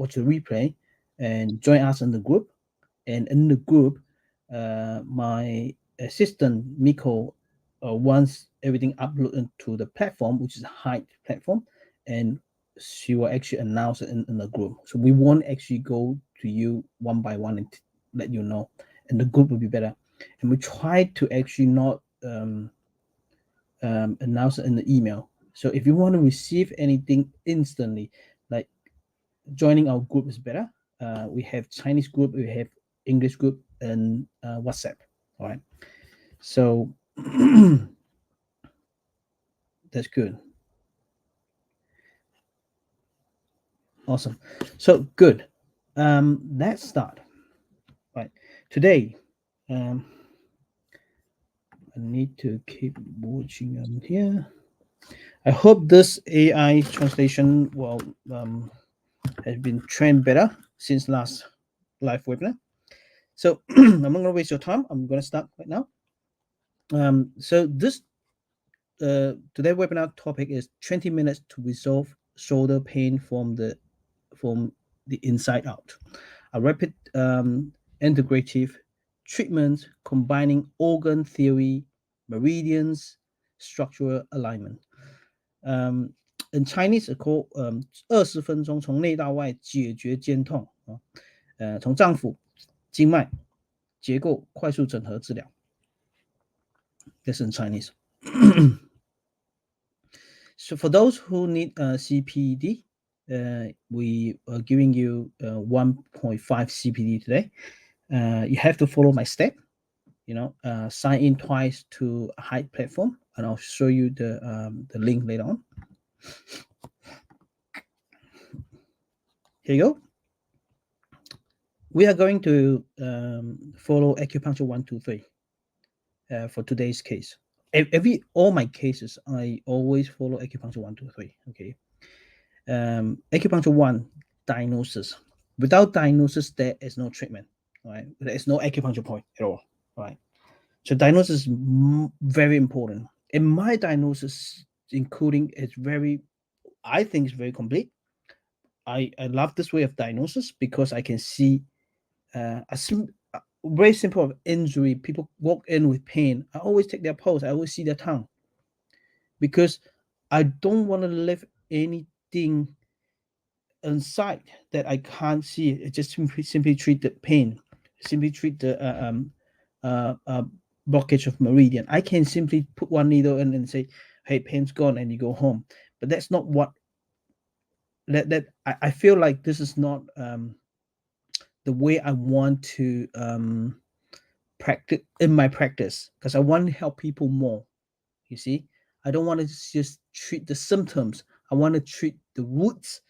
watch the replay and join us in the group. And in the group, my assistant Miko, once everything uploaded to the platform, which is a Height platform, and she will actually announce it in the group. So we won't actually go to you one by one and let you know, and the group will be better. And we try to actually not announce it in the email. So if you want to receive anything instantly, like joining our group is better. We have Chinese group, we have English group, and WhatsApp. All right. So that's good. Awesome. So good. Let's start. Right. Today, um, I need to keep watching on here. I hope this AI translation will has been trained better since last live webinar. So I'm not going to waste your time. I'm going to start right now. So this today webinar topic is 20 minutes to resolve shoulder pain from the inside out. A rapid integrative treatment combining organ theory, meridians, structural alignment. In Chinese, it's called 20分钟从内到外解决肩痛啊，从脏腑、经脉、结构快速整合治疗。That's in Chinese. So for those who need CPD, we are giving you 1.5 CPD today. You have to follow my step. Sign in twice to a Height platform, and I'll show you the link later on. Here you go. We are going to follow acupuncture 1, 2, 3 for today's case. All my cases, I always follow acupuncture 1, 2, 3. Okay. Acupuncture 1, diagnosis. Without diagnosis, there is no treatment. Right? There is no acupuncture point at all. Right? So diagnosis is very important. And my diagnosis, including, I think it's very complete. I love this way of diagnosis because I can see a very simple injury. People walk in with pain. I always take their pulse. I always see their tongue because I don't want to leave anything inside that I can't see. It just simply treat the pain, simply treat the blockage of meridian. I can simply put one needle in and say, "Hey, pain's gone," and you go home. But that's not what. I feel like this is not the way I want to practice in my practice, because I want to help people more. You see, I don't want to just treat the symptoms. I want to treat the roots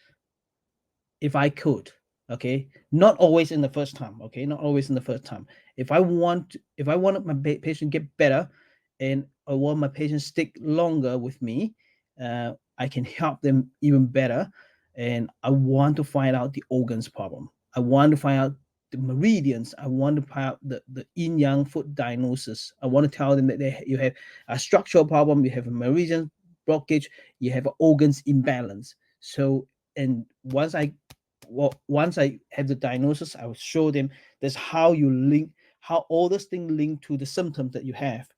if I could. Okay, not always in the first time. Okay, not always in the first time. If I want my patient get better, and I want my patient stick longer with me, I can help them even better. And I want to find out the organs problem. I want to find out the meridians. I want to find out the yin yang foot diagnosis. I want to tell them that you have a structural problem, you have a meridian blockage, you have an organs imbalance. So, and once I have the diagnosis, I will show them that's how you link, how all this thing link to the symptoms that you have.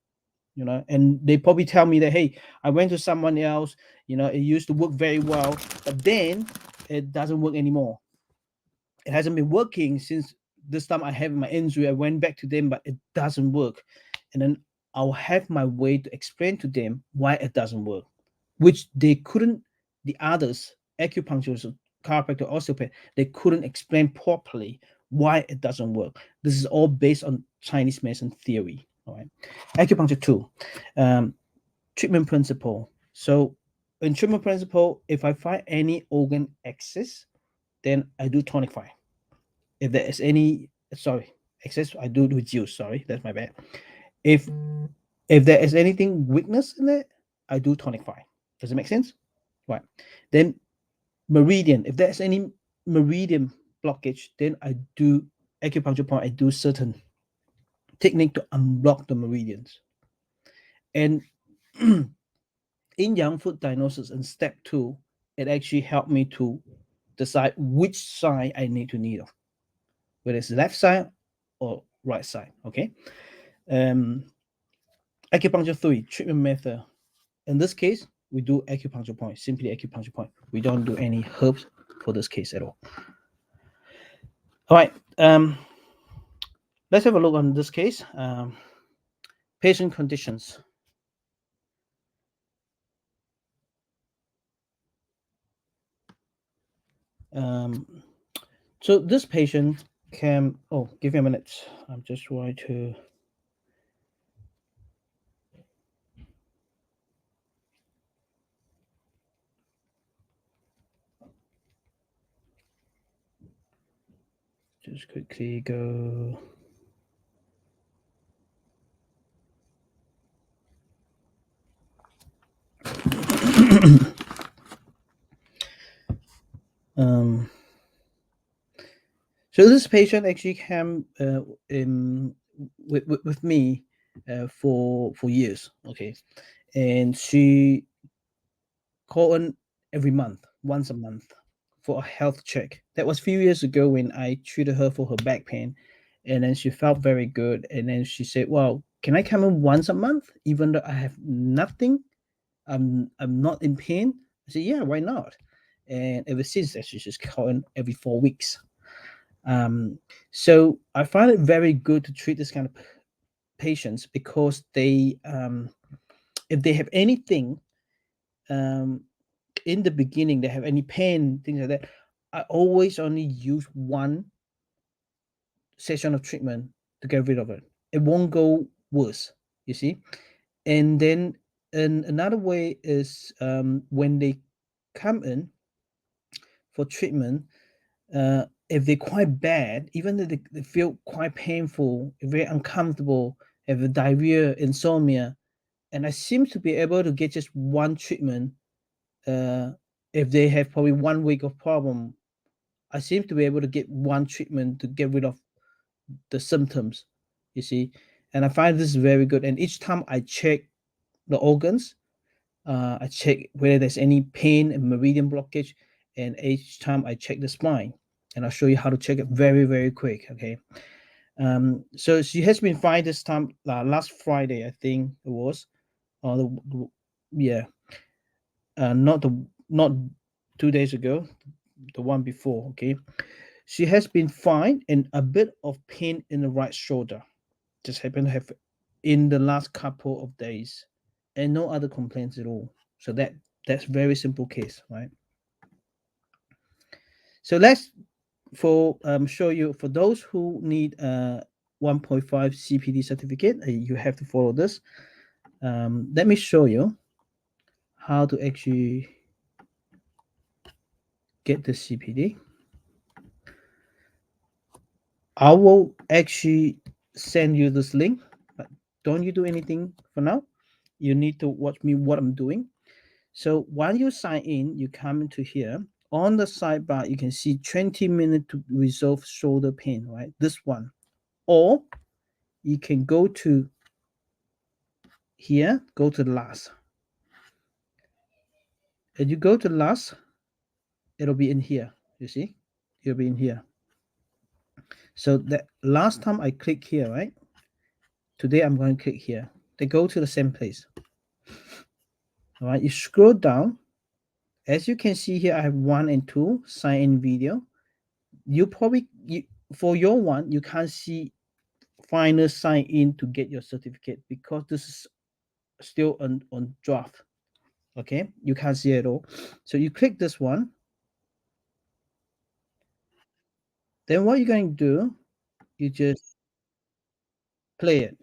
And they probably tell me that, hey, I went to someone else, it used to work very well, but then it doesn't work anymore. It hasn't been working since this time I have my injury. I went back to them, but it doesn't work. And then I'll have my way to explain to them why it doesn't work, which they couldn't, the others, acupuncturists, chiropractor, osteopath, they couldn't explain properly why it doesn't work. This is all based on Chinese medicine theory. All right. Acupuncture 2, treatment principle. So in treatment principle, if I find any organ excess, then I do tonify. If there is any, excess, I do reduce. Sorry, that's my bad. If there is anything weakness in it, I do tonify. Does it make sense? Right. Then meridian. If there's any meridian blockage, then I do acupuncture point. I do certain technique to unblock the meridians. And in yang foot diagnosis in step 2, it actually helped me to decide which side I need to needle, whether it's left side or right side. Okay. Um, Acupuncture 3 treatment method. In this case, we do acupuncture point, simply acupuncture point. We don't do any herbs for this case at all. All right. Let's have a look on this case. Patient conditions. So this patient can, oh, give me a minute. I'm just trying to. Just quickly go. um, so this patient actually came with me for years. Okay, and she called in every month, once a month, for a health check. That was a few years ago when I treated her for her back pain, and then she felt very good. And then she said, "Well, can I come in once a month, even though I have nothing? I'm not in pain." I said, "Yeah, why not?" And ever since that, she's just calling every 4 weeks. Um, so I find it very good to treat this kind of patients because if they have anything, um, in the beginning, they have any pain, things like that, I always only use one session of treatment to get rid of it. It won't go worse, you see. And then another way is when they come in for treatment, if they're quite bad, even though they feel quite painful, very uncomfortable, have a diarrhea, insomnia, and I seem to be able to get just one treatment. If they have probably 1 week of problem, I seem to be able to get one treatment to get rid of the symptoms, you see. And I find this very good. And each time I check the organs, I check whether there's any pain and meridian blockage, and each time I check the spine. And I'll show you how to check it very, very quick. Okay. So she has been fine this time. Last Friday, I think it was. Yeah, not 2 days ago, the one before. Okay, she has been fine and a bit of pain in the right shoulder. Just happened to have in the last couple of days, and no other complaints at all. So that's very simple case, right? So let's for show you for those who need 1.5 CPD certificate, you have to follow this. Let me show you how to actually get the CPD. I will actually send you this link, but don't you do anything for now. You need to watch me what I'm doing. So while you sign in, you come into here. On the sidebar, you can see 20 minutes to resolve shoulder pain, right? This one. Or you can go to here, go to last. And you go to last, it'll be in here. You see? It'll be in here. So that last time I click here, right? Today I'm going to click here. They go to the same place. All right, you scroll down. As you can see here, I have 1 and 2 sign in video. You probably for your one, you can't see final sign in to get your certificate because this is still on draft. Okay, you can't see it at all. So you click this one. Then what you're going to do, you just play it.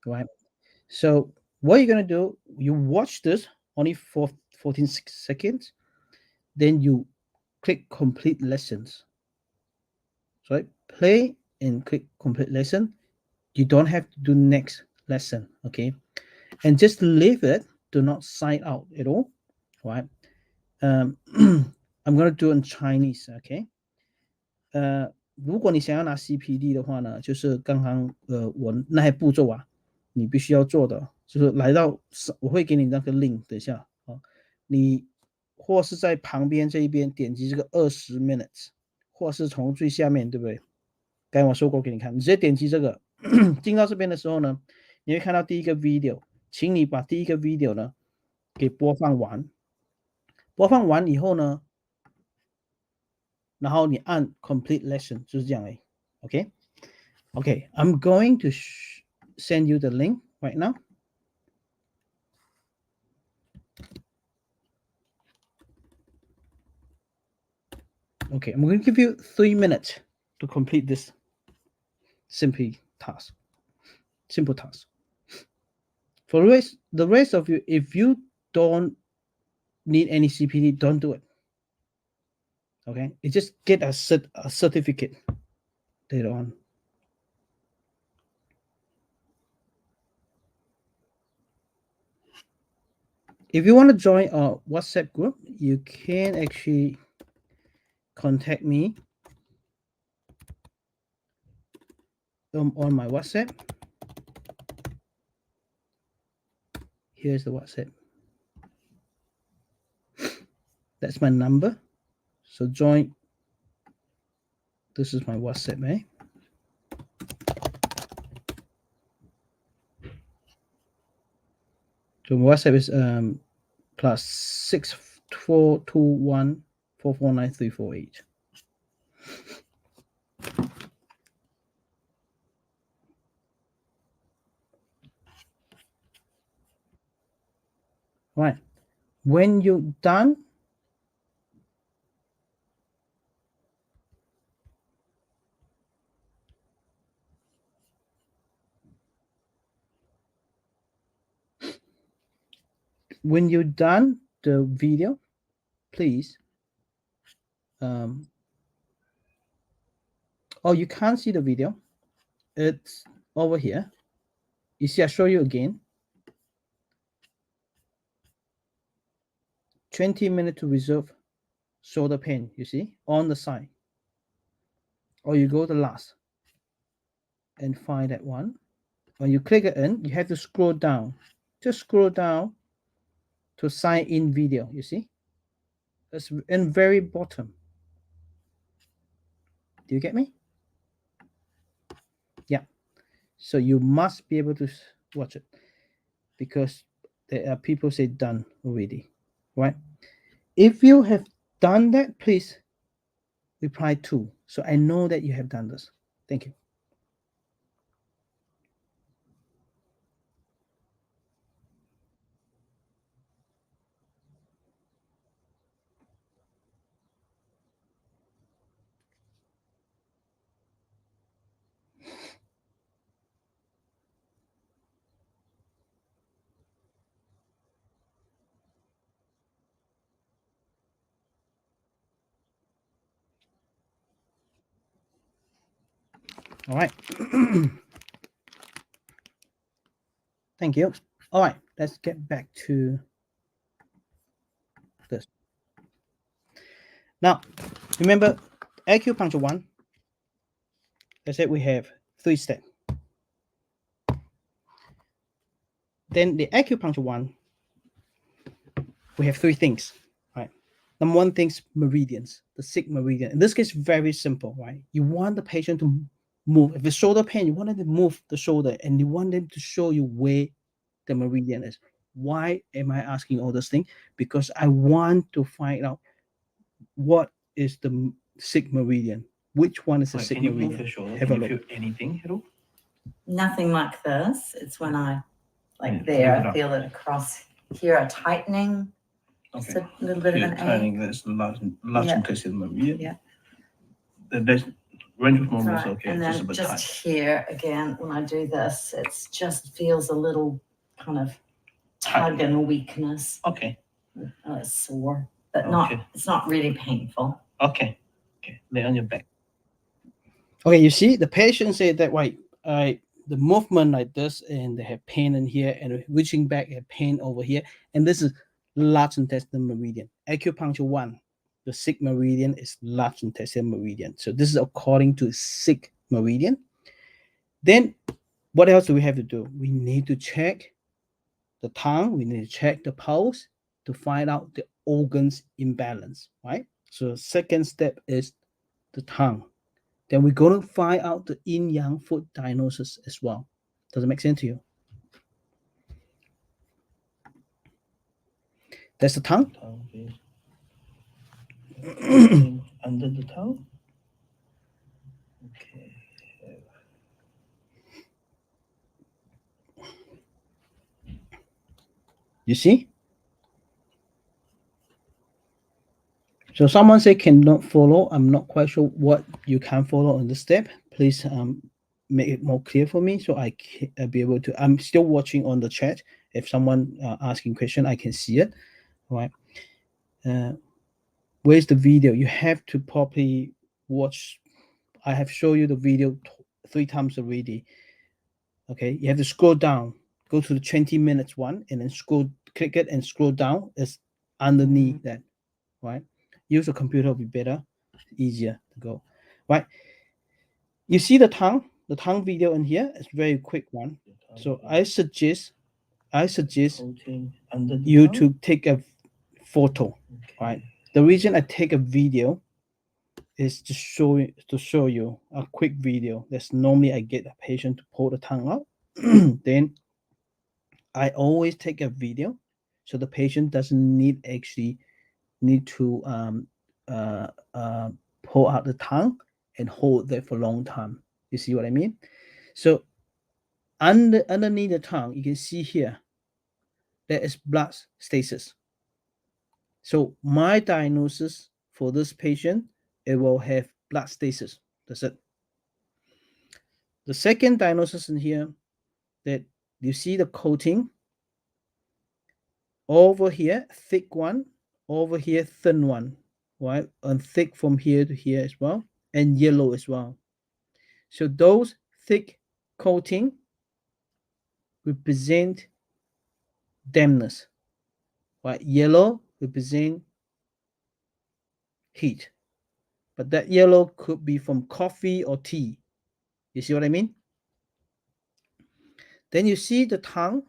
Right. So what you're going to do, you watch this only for 14 seconds. Then you click complete lessons. So play and click complete lesson. You don't have to do next lesson. Okay. And just leave it. Do not sign out at all. Right. Um, I'm going to do it in Chinese. Okay. 如果你想要拿 CPD 的话呢，就是刚刚我那些步骤啊，你必须要做的，就是来到我会给你那个 link，等一下啊，你或是在旁边这一边点击这个20 minutes， 或是从最下面，对不对？刚才我说过给你看，你直接点击这个，进到这边的时候呢，你会看到第一个 video， 请你把第一个 video 呢给播放完，播放完以后呢，然后你按 complete lesson， 就是这样而已 ，OK？ Okay, I'm going to send you the link right now. Okay, I'm going to give you 3 minutes to complete this simple task. For the rest of you, if you don't need any CPD, don't do it. Okay, you just get a certificate later on. If you want to join our WhatsApp group, you can actually contact me on my WhatsApp. Here's the WhatsApp. That's my number. So join. This is my WhatsApp, eh? So WhatsApp is +6421449348. Right. When you're done, the video, please. Oh, you can't see the video. It's over here. You see, I show you again. 20 minutes to resolve shoulder pain, you see, on the side. Or you go to last and find that one. When you click it in, you have to scroll down. Just scroll down to sign in video, you see? It's in very bottom. Do you get me? Yeah. So you must be able to watch it because there are people say done already, right? If you have done that, please reply to. So I know that you have done this. Thank you. All right. Thank you. All right, let's get back to this. Now, remember acupuncture 1, I said we have 3 steps. Then the acupuncture 1, we have 3 things, right? Number 1 thing's meridians, the 6 meridian. In this case, very simple, right? You want the patient to move. If it's shoulder pain, you want them to move the shoulder and you want them to show you where the meridian is. Why am I asking all those things? Because I want to find out what is the 6 meridian. Which one is the 6 meridian? Move the shoulder? Have can you feel anything at all? Nothing like this. It's when I, there, I feel it across here, a tightening. Okay. Just a little bit of an tightening. That's large and tested meridian. Yeah. There's range of movement is okay. And then just here again, when I do this, it just feels a little kind of tug and weakness. Okay. It's sore, but not. It's not really painful. Okay. Lay on your back. Okay, you see, the patient said that the movement like this, and they have pain in here, and reaching back, have pain over here, and this is large intestinal meridian. Acupuncture 1, The sick meridian is large intestinal meridian. So this is according to sick meridian. Then what else do we have to do? We need to check the tongue, we need to check the pulse to find out the organs imbalance, right? So second step is the tongue. Then we're going to find out the yin-yang foot diagnosis as well. Does it make sense to you? That's the tongue. Under the tongue. Okay. You see? So someone say cannot follow. I'm not quite sure what you can follow on this step. Please make it more clear for me so I can be able to. I'm still watching on the chat. If someone asking question, I can see it. All right. Where's the video? You have to properly watch. I have shown you the video 3 times already. Okay, you have to scroll down, go to the 20 minutes one, and then click it and scroll down. It's underneath that, right? Use a computer will be better, easier to go, right? You see the tongue video in here. It's very quick one. So I suggest you to take a photo, right? The reason I take a video is to show you a quick video. That's normally I get a patient to pull the tongue out. Then I always take a video, so the patient doesn't need to uh, uh, pull out the tongue and hold there for a long time. You see what I mean? So underneath the tongue, you can see here there is blood stasis. So my diagnosis for this patient, it will have blood stasis. That's it. The second diagnosis in here, that you see the coating over here, thick one, over here, thin one, right? And thick from here to here as well, and yellow as well. So those thick coating represent dampness, right? Yellow represent heat, but that yellow could be from coffee or tea. You see what I mean? Then you see the tongue.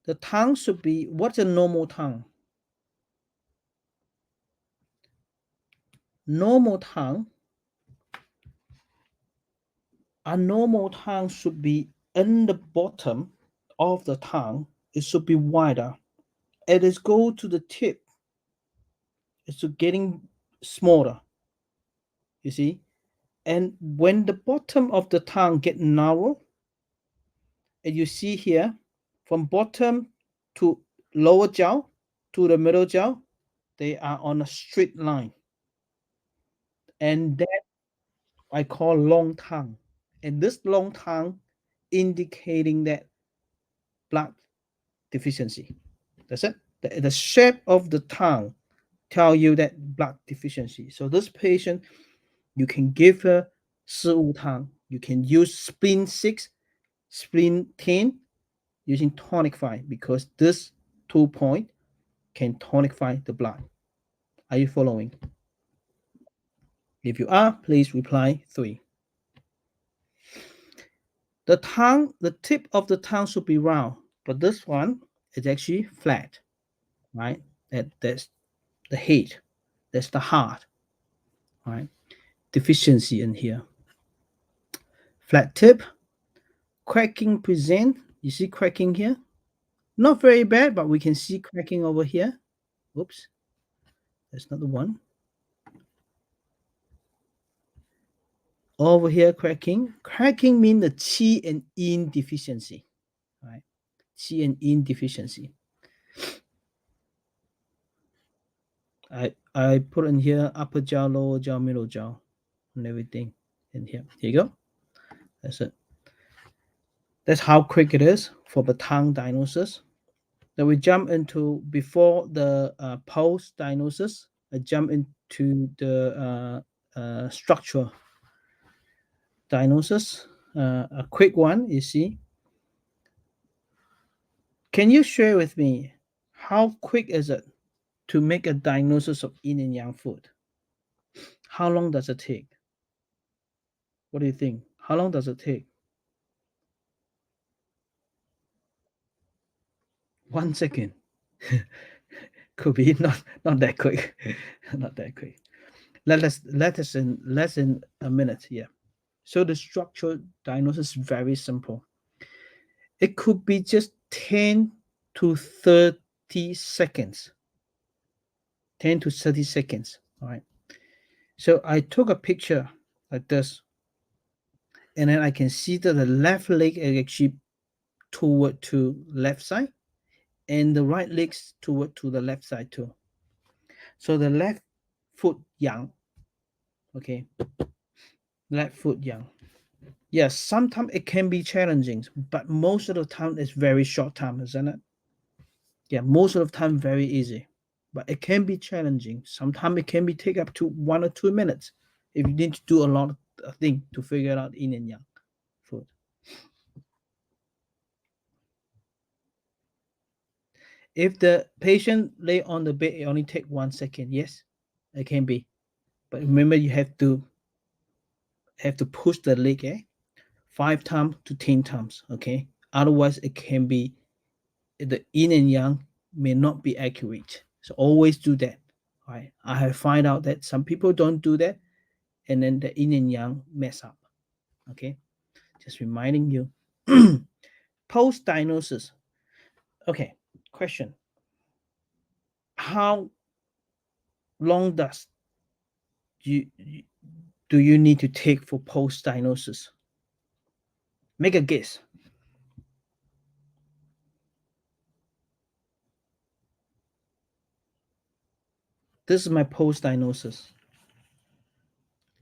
The tongue should be, what's a normal tongue? Normal tongue, a normal tongue should be in the bottom of the tongue. It should be wider. It is go to the tip. It's getting smaller. You see? And when the bottom of the tongue get narrow, and you see here, from bottom to lower jaw to the middle jaw, they are on a straight line. And that I call long tongue. And this long tongue indicating that blood deficiency. That's it. The shape of the tongue tell you that blood deficiency. So this patient, you can give her 15 You can use spleen 6, spleen 10 using tonicify, because this 2 point can tonicify the blood. Are you following? If you are, please reply 3. The tongue, the tip of the tongue should be round, but this one is actually flat, right? That's the head, that's the heart, right? Deficiency in here. Flat tip, cracking present. You see cracking here? Not very bad, but we can see cracking over here. Oops, that's not the one. Over here, cracking. Cracking means the qi and yin deficiency, right? Qi and yin deficiency. I put in here upper jaw, lower jaw, middle jaw, and everything in here. Here you go. That's it. That's how quick it is for the tongue diagnosis. Then we jump into, before the pulse diagnosis, I jump into the structure diagnosis. A quick one, you see. Can you share with me how quick is it to make a diagnosis of yin and yang food. How long does it take? What do you think? How long does it take? 1 second. Could be not that quick. Not that quick. Let us in less than a minute. Yeah. So the structural diagnosis is very simple. It could be just 10 to 30 seconds. 10 to 30 seconds. All right. So I took a picture like this, and then I can see that the left leg is actually toward to left side, and the right legs toward to the left side too. So the left foot yang, okay, left foot yang. Yes, sometimes it can be challenging, but most of the time it's very short time, isn't it? Yeah, most of the time very easy, but it can be challenging. Sometimes it can be take up to 1 or 2 minutes if you need to do a lot of things to figure out yin and yang food. If the patient lay on the bed, it only take 1 second. Yes, it can be, but remember you have to push the leg 5 times to 10 times. Okay, otherwise it can be the yin and yang may not be accurate. So always do that. All right, I have find out that some people don't do that, and then the yin and yang mess up. Okay, just reminding you. Post diagnosis. Okay, question: how long you do you need to take for post diagnosis? Make a guess. This is my post diagnosis.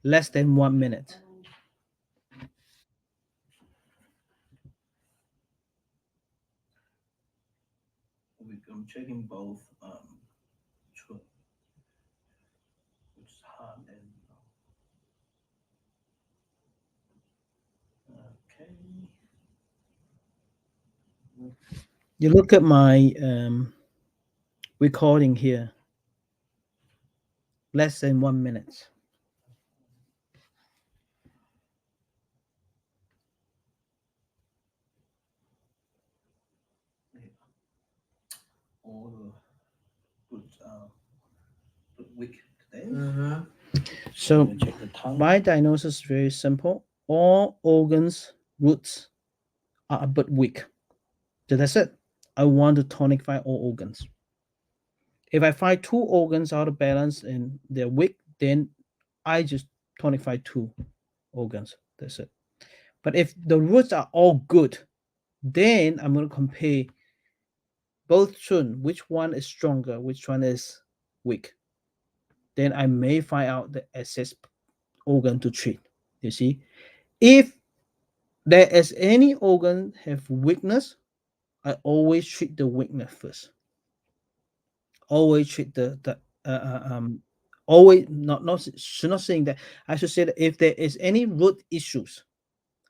Less than 1 minute. I'm checking both. Which is hard and okay. You look at my recording here. Less than 1 minute. All good week today. So Check the tongue. my diagnosis is very simple. All organs, roots are a bit weak. So that's it. I want to tonicify all organs. If I find 2 organs out of balance and they're weak, then I just tonify 2 organs. That's it. But if the roots are all good, then I'm going to compare both soon, which one is stronger, which one is weak. Then I may find out the excess organ to treat. You see, if there is any organ have weakness, I always treat the weakness first. Always treat the always not should not saying that. I should say that if there is any root issues,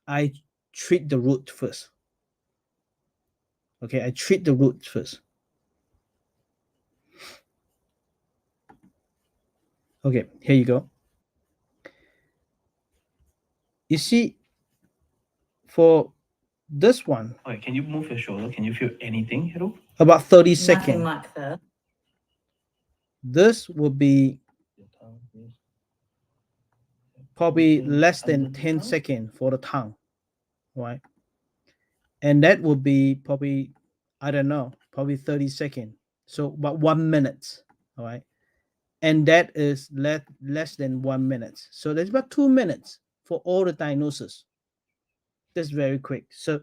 I treat the root first. Okay, I treat the root first. Okay, here you go. You see, for this one, Okay, can you move your shoulder? Can you feel anything, Hiro? about 30 Nothing seconds. like this. This will be Your tongue, yes. probably Moving less under than the 10 tongue. seconds for the tongue, right? And that would be probably, I don't know, probably 30 seconds. So about 1 minute, all right? And that is less than 1 minute. So there's about 2 minutes for all the diagnosis. That's very quick. So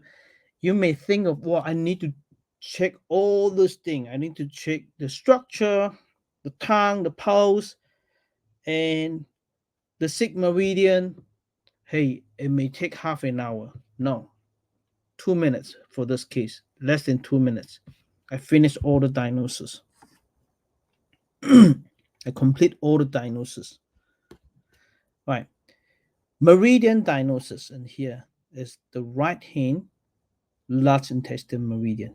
you may think of, well, I need to check all those things. I need to check the structure, the tongue, the pulse, and the sick meridian. Hey, it may take half an hour. No, 2 minutes for this case, less than 2 minutes. I finish all the diagnosis. I complete all the diagnosis. Right. Meridian diagnosis, and here is the right hand large intestine meridian.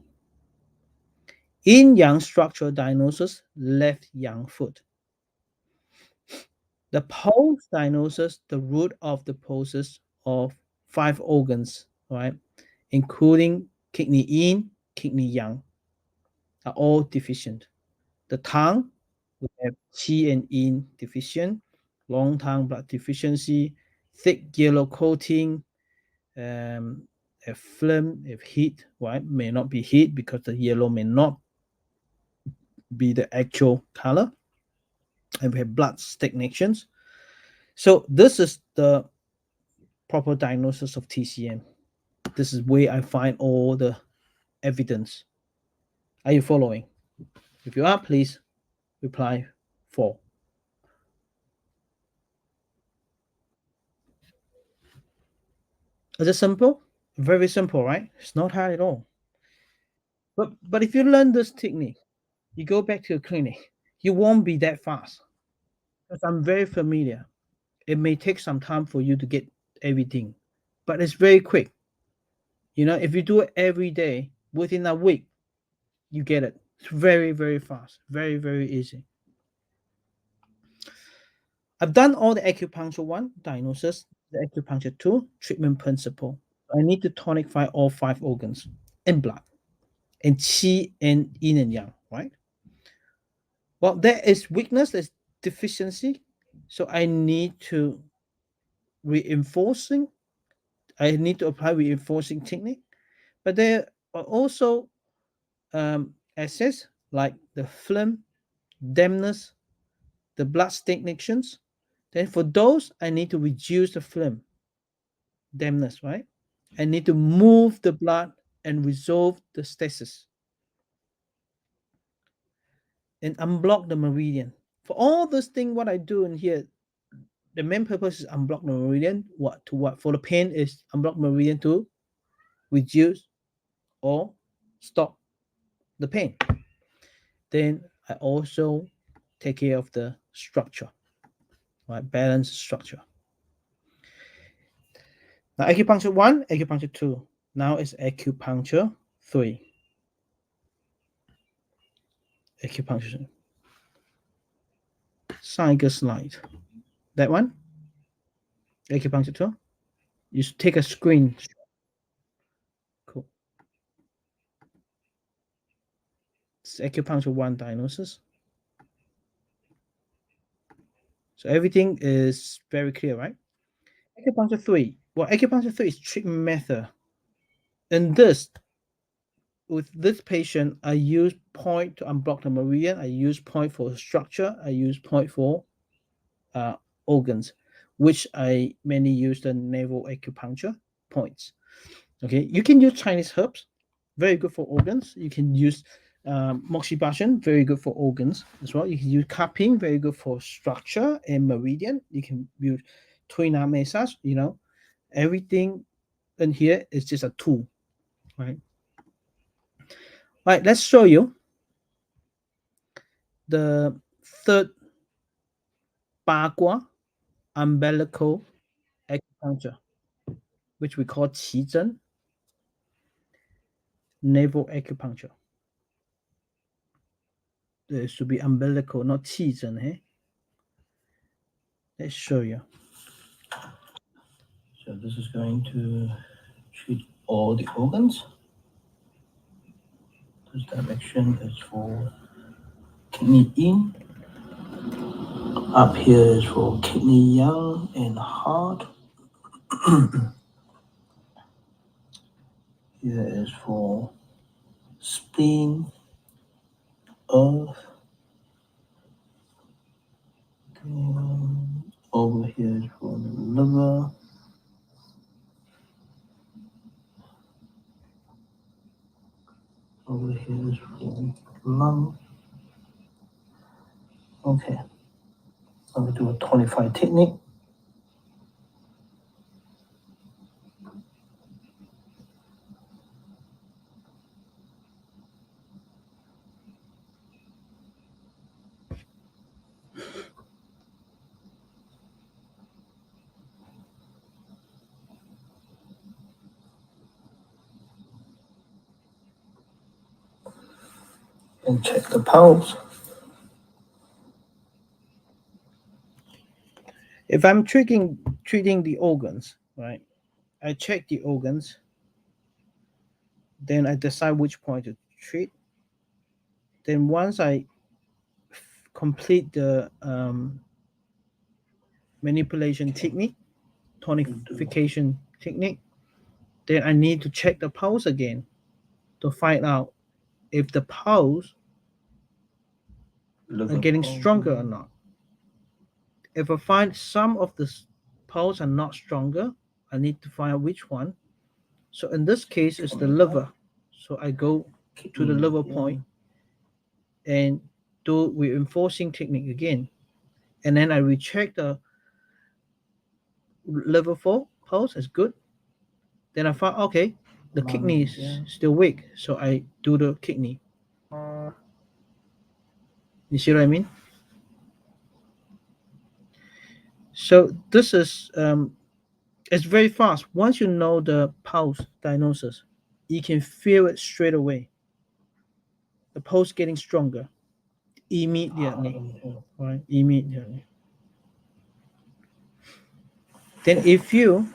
Yin yang structural diagnosis, left yang foot. The pulse diagnosis, the root of the pulses of 5 organs, right, including kidney yin, kidney yang, are all deficient. The tongue, we have qi and yin deficient, long tongue blood deficiency, thick yellow coating, a phlegm, if heat, right, may not be heat because the yellow may not be the actual color, and we have blood stagnations. So this is the proper diagnosis of TCM. This is where I find all the evidence. Are you following? If you are, please reply 4. Is it simple? Very simple, right? It's not hard at all. But if you learn this technique, you go back to your clinic, you won't be that fast. Because I'm very familiar. It may take some time for you to get everything, but it's very quick. You know, if you do it every day, within a week, you get it. It's very, very fast. Very, very easy. I've done all the acupuncture 1, diagnosis, the acupuncture 2, treatment principle. I need to tonify all 5 organs and blood, and qi and yin and yang, right? Well, there is weakness, there's deficiency. So I need to reinforcing, I need to apply reinforcing technique. But there are also assets like the phlegm, dampness, the blood stagnations. Then for those, I need to reduce the phlegm, dampness, right? I need to move the blood and resolve the stasis and unblock the meridian. For all this thing, what I do in here, the main purpose is unblock the meridian. What to what? For the pain is unblock meridian to reduce or stop the pain. Then I also take care of the structure, right? Balance structure. Now acupuncture 1, acupuncture 2. Now it's acupuncture 3. Acupuncture. Side slide. That one. Acupuncture 2. You take a screen. Cool. It's acupuncture 1 diagnosis. So everything is very clear, right? Acupuncture 3. Well, acupuncture 3 is treatment method. And this, with this patient, I use point to unblock the meridian. I use point for structure. I use point for organs, which I mainly use the naval acupuncture points. Okay, you can use Chinese herbs, very good for organs. You can use moxibustion, very good for organs as well. You can use cupping, very good for structure and meridian. You can use twin arm massage. You know, everything in here is just a tool, right? Right, let's show you the third bagua umbilical acupuncture, which we call qizhen, naval acupuncture. It should be umbilical, not qizhen, eh? Let's show you. So this is going to treat all the organs. This direction is for kidney in. Up here is for kidney yang and heart. Here is for spleen, earth. Over here is for the liver. Over here is for lung. Okay. I'm going to do a 25 technique. and check the pulse. If I'm treating the organs, right? I check the organs, then I decide which point to treat. Then once I complete the manipulation technique, tonification technique, then I need to check the pulse again to find out if the pulse are getting stronger or not. If I find some of the pulse are not stronger, I need to find out which one. So in this case, it's the liver. So I go to the liver point and do reinforcing technique again. And then I recheck the liver pulse is good. Then I find, okay, the kidney is still weak. So I do the kidney. You see what I mean? So this is it's very fast. Once you know the pulse diagnosis, you can feel it straight away. The pulse getting stronger immediately, right? Immediately. Then if you,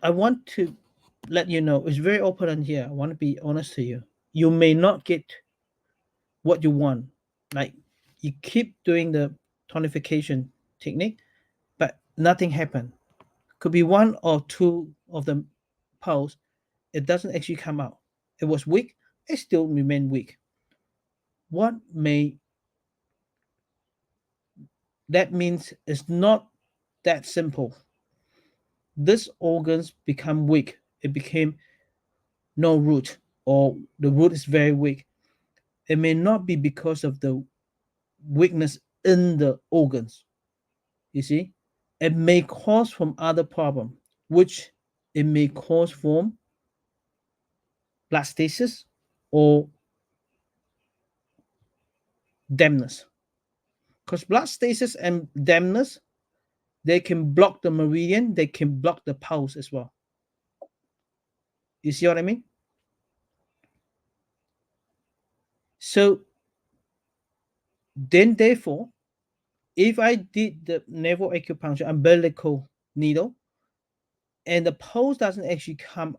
I want to let you know, it's very open here. I want to be honest to you. You may not get what you want. Like you keep doing the tonification technique, but nothing happened. Could be one or two of the pulse, it doesn't actually come out. It was weak, it still remain weak. What may that means it's not that simple. These organs become weak. It became no root, or the root is very weak. It may not be because of the weakness in the organs. You see, it may cause from other problem, which it may cause from blastasis or dampness. Because blastasis and dampness, they can block the meridian, they can block the pulse as well. You see what I mean? So then therefore, if I did the naval acupuncture umbilical needle and the pulse doesn't actually come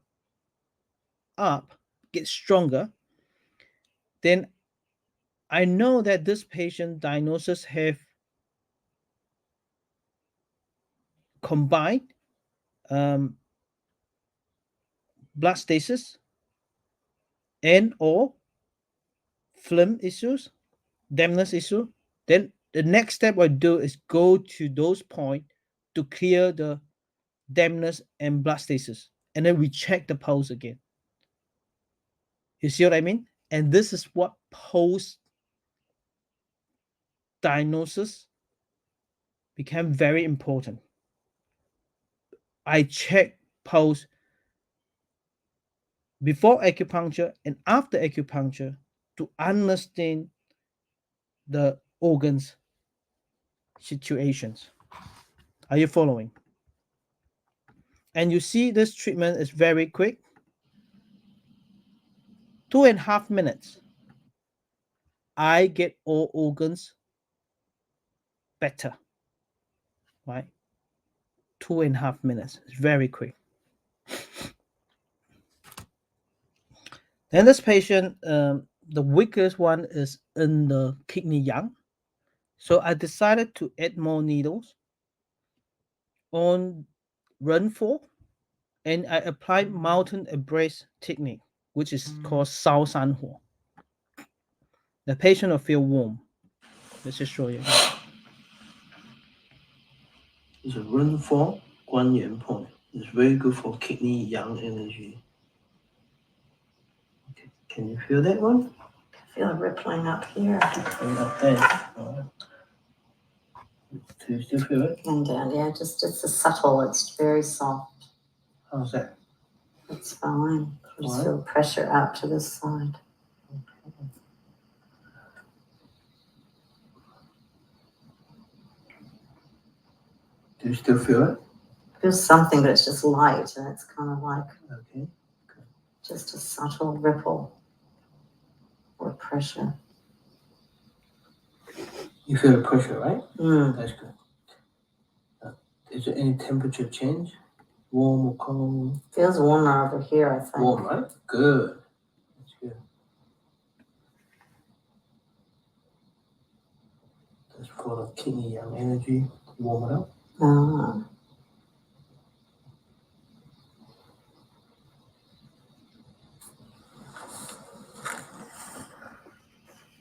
up, get stronger, then I know that this patient diagnosis have combined blastasis and or phlegm issues, dampness issue. Then the next step I do is go to those points to clear the dampness and blastasis, and then we check the pulse again. You see what I mean? And this is what post diagnosis became very important. I check pulse before acupuncture and after acupuncture to understand the organs situations. Are you following? And you see this treatment is very quick. 2.5 minutes. I get all organs better. Right? 2.5 minutes. It's very quick. Then this patient, the weakest one is in the kidney yang. So I decided to add more needles on run 4, and I applied mountain embrace technique, which is called Sao San Huo. The patient will feel warm. Let's just show you. It's a run 4, Guan Yuan point. It's very good for kidney yang energy. Okay. Can you feel that one? I feel it rippling up here. Up there. Do you still feel it? And yeah, just it's a subtle, it's very soft. How's that? It's fine. I just Fine. feel pressure out to this side. Do you still feel it? I feel something, but it's just light, and it's kind of like Okay. just a subtle ripple. pressure. You feel the pressure, right? Mm. That's good. Is there any temperature change? Warm or cold? Feels warmer over here, I think. Warm, right? Good. That's good. That's for the kidney yang energy. Warm it up.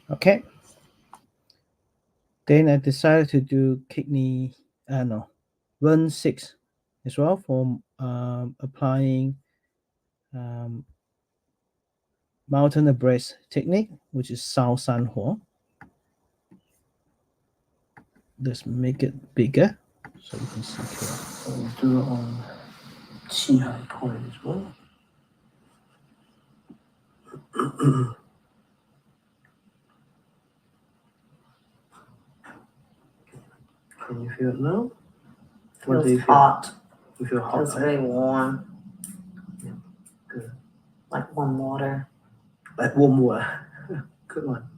Okay. Then I decided to do kidney, run 6 as well for applying mountain abreast technique, which is Sao San Hua. Let's make it bigger so you can see clear. We'll do it on Qihai point as well. Can you feel it now? What do you Feels feel? hot. You feel hot, Feels right? very warm. Yeah, good. Like warm water. Like warm water. Good one.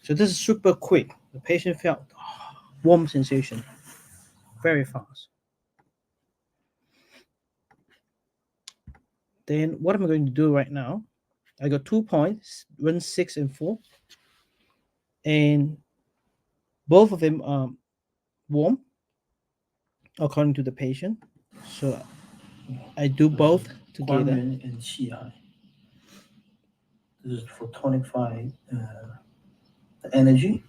So this is super quick. The patient felt warm sensation very fast. Then what I'm going to do right now, I got 2 points, run 6 and 4. And both of them are warm according to the patient. So I do both together. Guanyin and Qihai. This is for tonify the energy,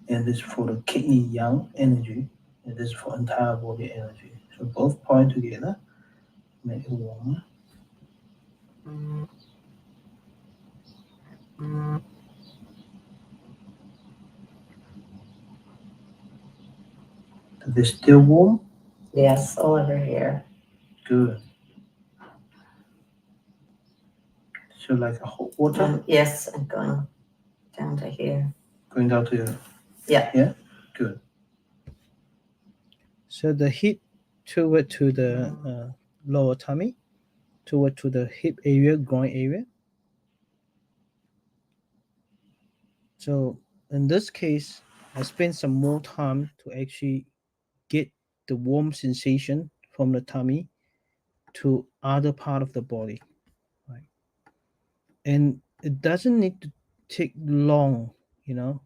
and this is for the kidney yang energy, and this is for entire body energy. So both point together, make it warmer. Is this still warm? Yes, all over here. Good. So like a hot water Yes, and going down to here. going down to your, Yeah. yeah? Good. So the heat toward to the lower tummy, toward to the hip area, groin area. So in this case, I spent some more time to actually get the warm sensation from the tummy to other part of the body, right? And it doesn't need to take long, you know.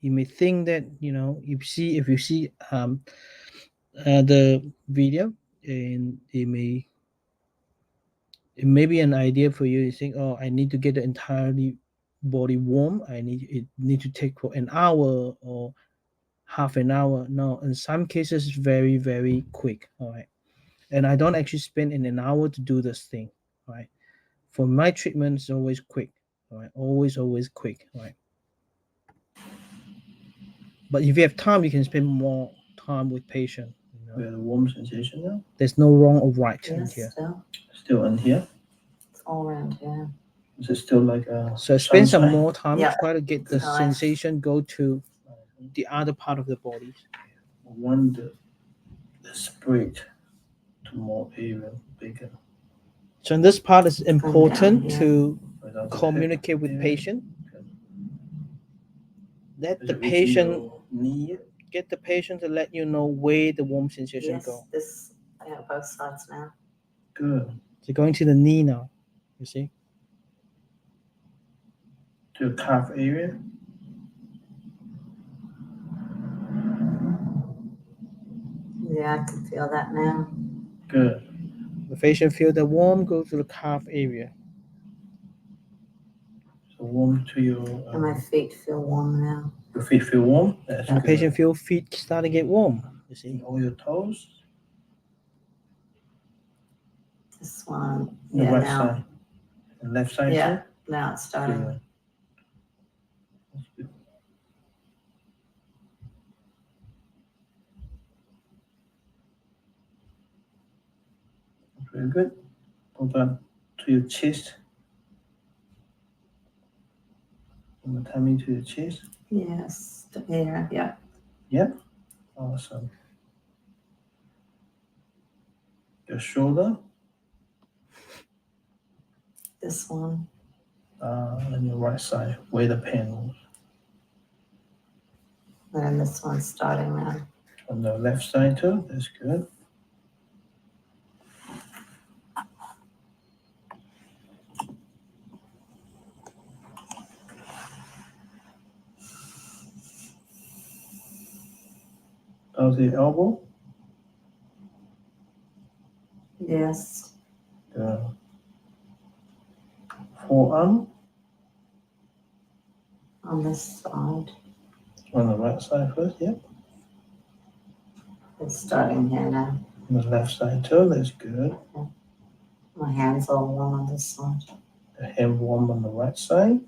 You may think that if you see the video, and it may be an idea for you. You think, oh, I need to get the entirely body warm. It need to take for an hour or half an hour. No, in some cases it's very, very quick. All right. And I don't actually spend an hour to do this thing. All right. For my treatment, it's always quick. All right. Always quick. All right. But if you have time, you can spend more time with patient. We have a warm sensation now. There's no wrong or right in Yes, here. Still in here. It's all around here. Is it still like a So spend some sunshine? more time. Yeah. Try to get the Nice. sensation go to the other part of the body. One the spread to more area bigger. So in this part, it's important here. to Right down to the communicate hip with area. patient. Let Is the it reaching patient your knee? get the patient to let you know where the warm sensation Yes, go. this, I have both sides now. Good. So going to the knee now. You see. To the calf area. Yeah, I can feel that now. Good. The patient feel the warm go to the calf area. So warm to your. And my feet feel warm now. Your feet feel warm. That's And the good. patient feel feet start to get warm. You see. And all your toes. This one. The Yeah, right now. side. And left side Yeah, too. now it's starting. Good. That's good. Very good. Go down to your chest. From the tummy to the chest. Yes. Here. Yeah. Yep. Awesome. Your shoulder. This one. On your right side, where the pain was. And this one's starting now. On the left side too. That's good. How's the elbow? Yes. The forearm. On this side. On the right side first. Yep. It's starting here now. On the left side too. That's good. My hand's all warm on this side. The hand warm on the right side.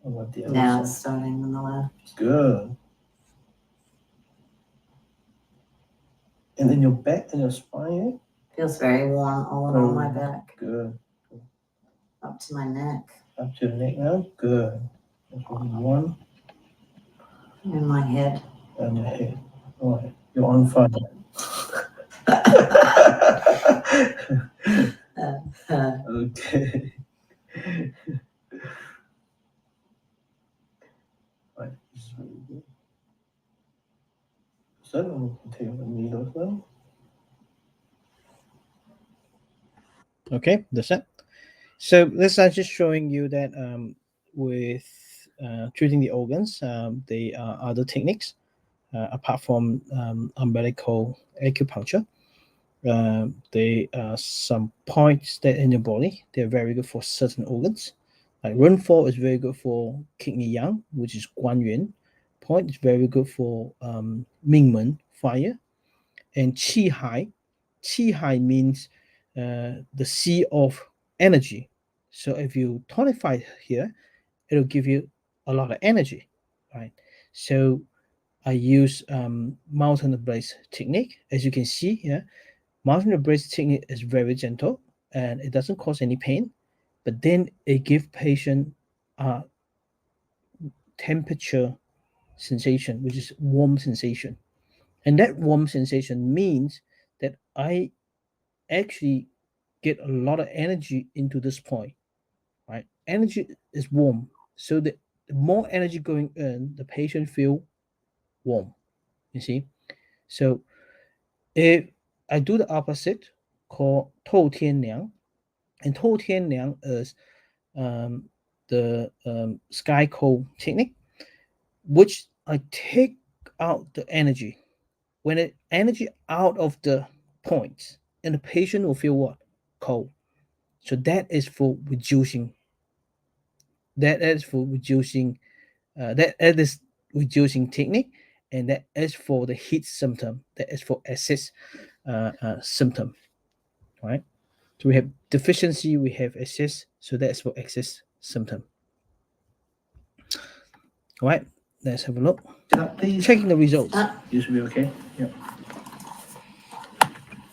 How about the other Now side? it's starting on the left. Good. And then your back and your spine. Feels very warm all along my back. Good. Up to my neck. Up to the neck now. Good. That's what we want. And my head. And your head. All right. You're on fire. Okay. Right. This is really good. So we can take the needles now. Okay, that's it. So this is just showing you that with treating the organs, there are other techniques apart from umbilical acupuncture. There are some points that in your body they're very good for certain organs. Like Runfo is very good for kidney yang, which is Guan Yuan. Point is very good for Mingmen fire, and Qi Hai means the sea of energy. So if you tonify here, it'll give you a lot of energy, right? So I use mountain embrace technique. As you can see here, mountain embrace technique is very gentle and it doesn't cause any pain, but then it gives patient a temperature sensation, which is warm sensation. And that warm sensation means that I actually get a lot of energy into this point, right? Energy is warm. So the more energy going in, the patient feel warm, you see? So if I do the opposite, called 透天凉, and 透天凉 is the sky cold technique, which I take out the energy. When the energy out of the points, and the patient will feel what? Cold. So that is for reducing. That is for reducing. That is reducing technique, and that is for the heat symptom. That is for excess symptom. Right. So we have deficiency. We have excess. So that's for excess symptom. All right. Let's have a look. Please. Checking the results. You should be okay. Yep.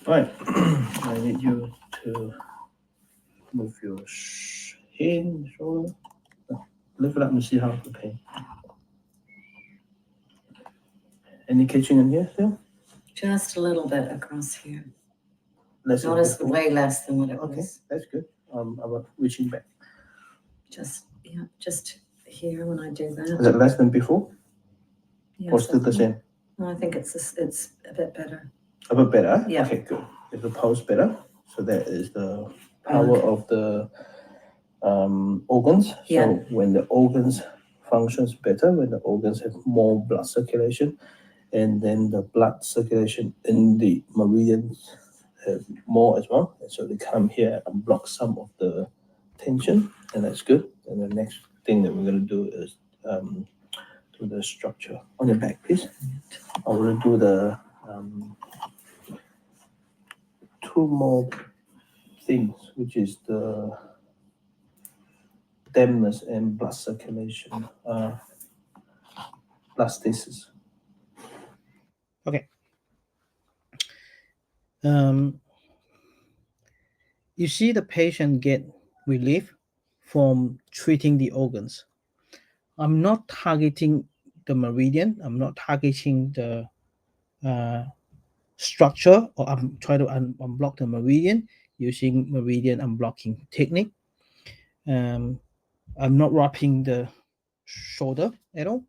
Right. I need you to move your hand, shoulder. Lift it up and see how's the pain. Any catching in here still? Just a little bit across here. Less than Notice before? way less than what it Okay, was. that's good. About reaching back. Just here when I do Is that. it less than before? Yes, Or still the same? No, I think it's a bit better. A bit better? Yeah. Okay, good. If the pulse better, so that is the power of the organs. Yeah. So when the organs functions better, when the organs have more blood circulation, and then the blood circulation in the meridians have more as well. And so they come here and block some of the tension, and that's good. And the next thing that we're going to do is do the structure on your back, please. I want to do the two more things, which is the dampness and blood circulation, blood stasis. Okay. You see the patient get relief from treating the organs. I'm not targeting the meridian. I'm not targeting the uh, structure, or I'm trying to unblock the meridian using meridian unblocking technique. Um, I'm not wrapping the shoulder at all,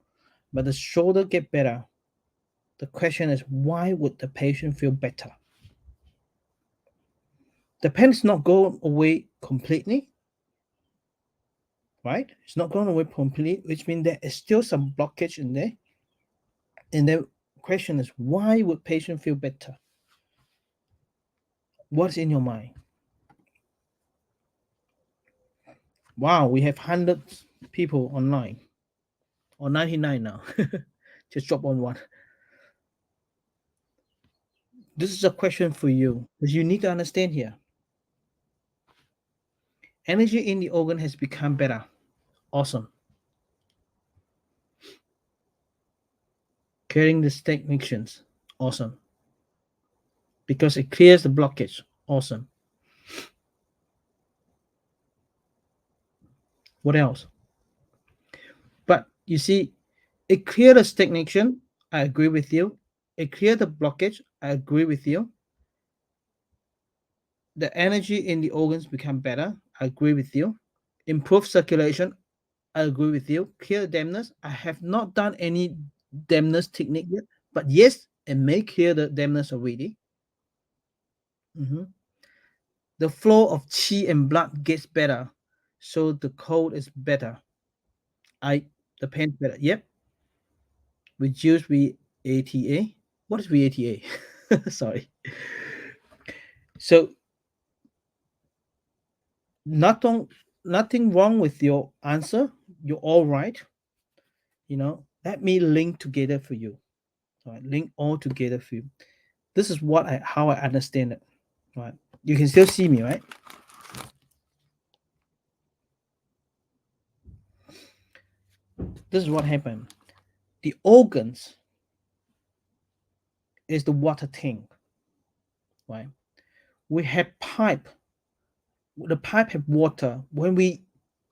but the shoulder get better. The question is, why would the patient feel better? The pain's not going away completely, right? It's not going away completely, which means there is still some blockage in there. And the question is, why would patient feel better? What's in your mind? Wow, we have hundreds people online, or 99 now. Just drop on one. This is a question for you, because you need to understand here. Energy in the organ has become better. Awesome. Clearing the stagnations. Awesome. Because it clears the blockage. Awesome. What else? But you see, it cleared the stagnation. I agree with you. It cleared the blockage. I agree with you. The energy in the organs become better. I agree with you. Improve circulation. I agree with you. Clear the dampness. I have not done any dampness technique yet, but yes, it may clear the dampness already. Mhm. The flow of qi and blood gets better, so the cold is better. I the pain better. Yep. Reduce VATA. What is VATA? Sorry. So nothing nothing wrong with your answer. You're all right. Let me link together for you. All right, link all together for you. This is how I understand it. Right. You can still see me, right? This is what happened. The organs is the water tank, right? We have pipe. The pipe have water. When we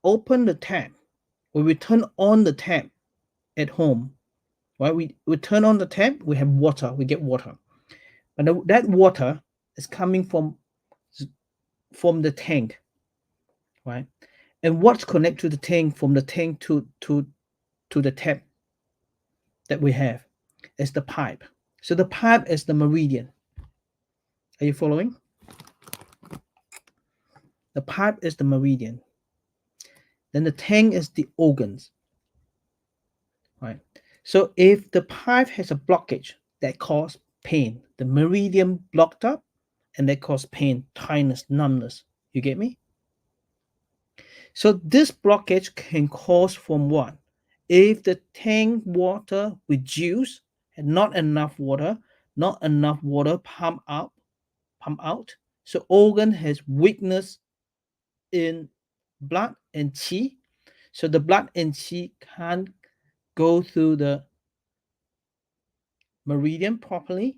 open the tap, when we turn on the tap at home, right? We turn on the tap, we have water, we get water. And that water is coming from the tank, right? And what's connected to the tank, from the tank to the tap that we have is the pipe. So the pipe is the meridian. Are you following? The pipe is the meridian. Then the tank is the organs, right? So if the pipe has a blockage that causes pain, the meridian blocked up, and that causes pain, tiredness, numbness. You get me? So this blockage can cause from what? If the tank water reduce and not enough water pump out. So organ has weakness in blood and qi. So the blood and qi can't go through the meridian properly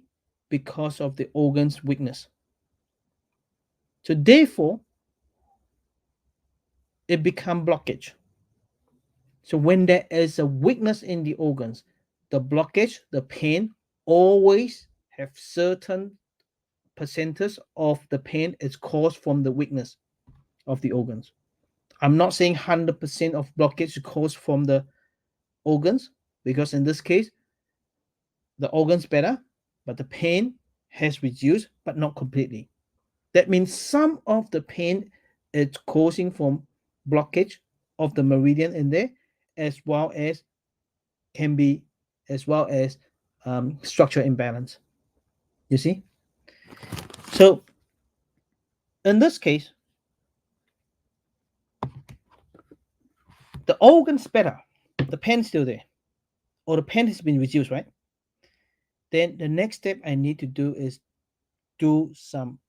because of the organ's weakness. So therefore, it become blockage. So when there is a weakness in the organs, the blockage, the pain always have certain percentage of the pain is caused from the weakness of the organs. I'm not saying 100% of blockage is caused from the organs, because in this case, the organs better, but the pain has reduced, but not completely. That means some of the pain is causing from blockage of the meridian in there, as well as can be as well as structure imbalance. You see? So in this case, the organ's better, the pain's still there, or the pain has been reduced, right? Then the next step I need to do is do some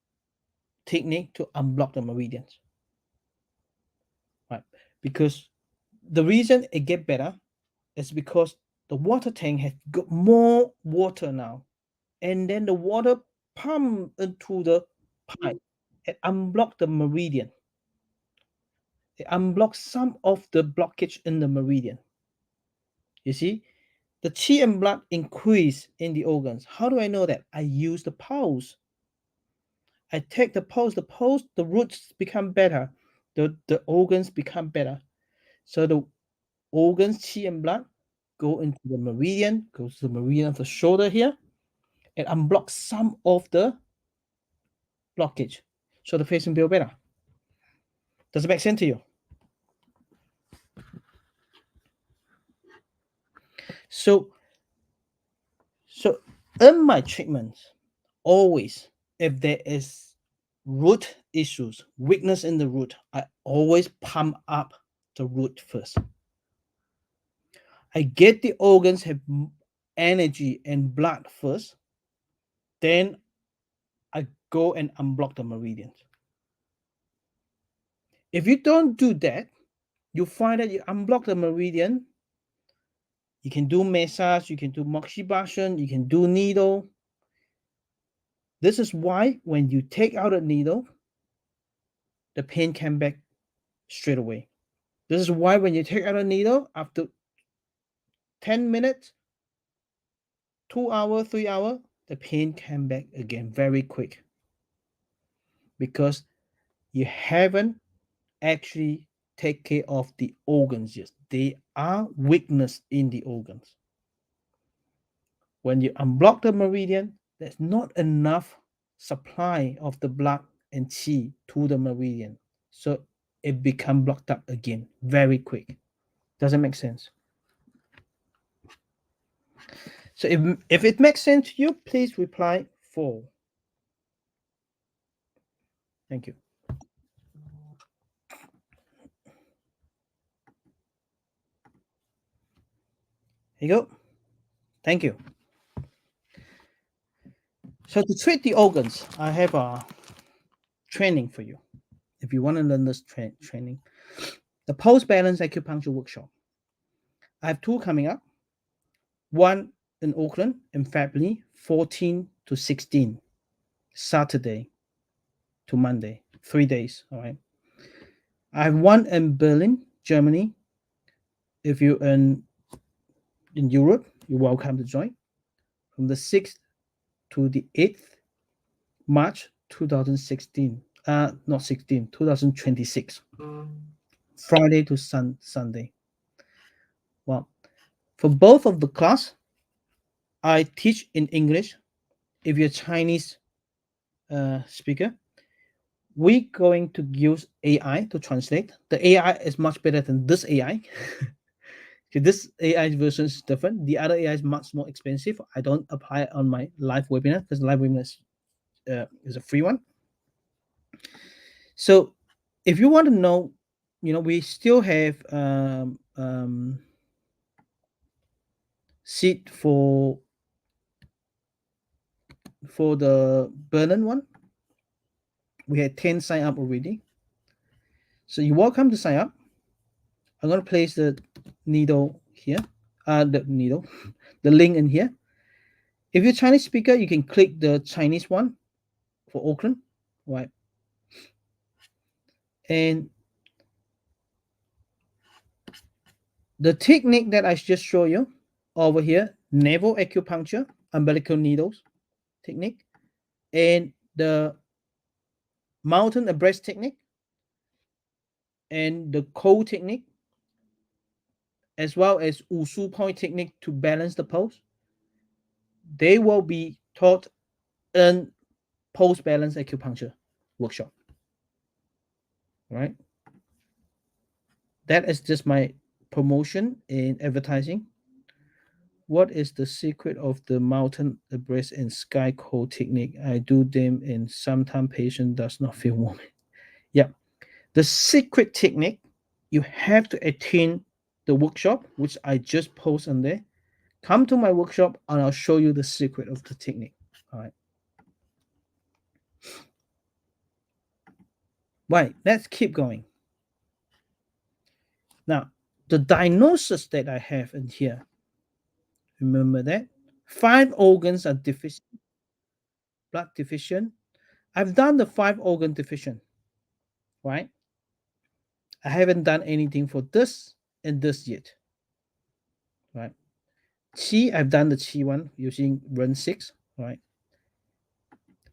technique to unblock the meridians, right? Because the reason it get better is because the water tank has got more water now, and then the water pump into the pipe and unblock the meridian. It unblocks some of the blockage in the meridian. You see, the chi and blood increase in the organs. How do I know that? I use the pulse. I take the pulse, the roots become better, the organs become better. So the organs, chi and blood, go into the meridian, goes to the meridian of the shoulder here, and unblocks some of the blockage. So the patient feel better. Does it make sense to you? So in my treatments, always, if there is root issues, weakness in the root, I always pump up the root first. I get the organs have energy and blood first, then I go and unblock the meridians. If you don't do that, you find that you unblock the meridian. You can do massage, you can do moxibustion, you can do needle. This is why when you take out a needle, the pain came back straight away. This is why when you take out a needle, after 10 minutes, 2 hours, 3 hours, the pain came back again very quick. Because you haven't actually take care of the organs yet. They are weakness in the organs. When you unblock the meridian, there's not enough supply of the blood and chi to the meridian. So it become blocked up again very quick. Does it make sense? So if it makes sense to you, please reply 4. Thank you. Here you go. Thank you. So to treat the organs, I have a training for you. If you want to learn this training, the pulse balance acupuncture workshop. I have 2 coming up. One in Auckland in February 14 to 16, Saturday to Monday, 3 days. All right. I have one in Berlin, Germany. If you're in Europe, you're welcome to join. From the 6th to the 8th March 2016. Not 16, 2026. Friday to Sunday. Well, for both of the class, I teach in English. If you're Chinese speaker, we're going to use AI to translate. The AI is much better than this AI. This AI version is different. The other AI is much more expensive. I don't apply it on my live webinar because live webinar is a free one. So if you want to know, we still have seat for the Berlin one. We had 10 sign up already. So you're welcome to sign up. I'm going to place the needle here. The link in here. If you're Chinese speaker, you can click the Chinese one for Auckland, right? And the technique that I just show you over here, navel acupuncture, umbilical needles technique, and the mountain abreast technique, and the cold technique, as well as Usu point technique to balance the pulse, they will be taught in pulse balance acupuncture workshop. Right? That is just my promotion in advertising. What is the secret of the mountain abreast and sky cold technique? I do them and sometimes patient does not feel warm. Yeah. The secret technique, you have to attend the workshop, which I just post on there. Come to my workshop and I'll show you the secret of the technique. All right. Right. Let's keep going. Now, the diagnosis that I have in here, remember that 5 organs are deficient, blood deficient. I've done the 5 organ deficient, right? I haven't done anything for this and this yet, right? Qi, I've done the Qi one using run 6, right?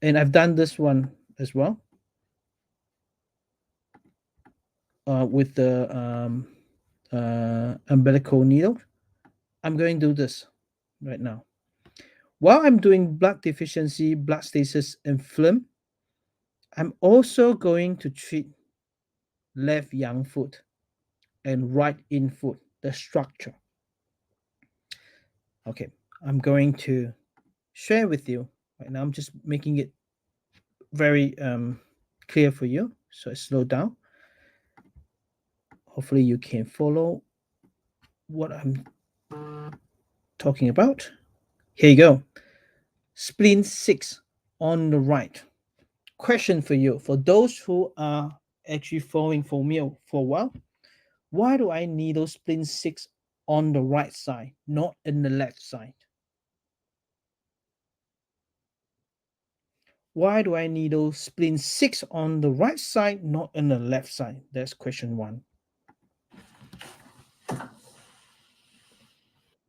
And I've done this one as well with the umbilical needle. I'm going to do this right now. While I'm doing blood deficiency, blood stasis, and phlegm, I'm also going to treat left yang foot and right in foot, the structure. Okay, I'm going to share with you right now. I'm just making it very clear for you. So I slow down. Hopefully you can follow what I'm talking about. Here you go. Spleen 6 on the right. Question for you, for those who are actually following for me for a while, why do I needle spleen 6 on the right side, not in the left side? Why do I needle spleen 6 on the right side, not on the left side? That's question 1.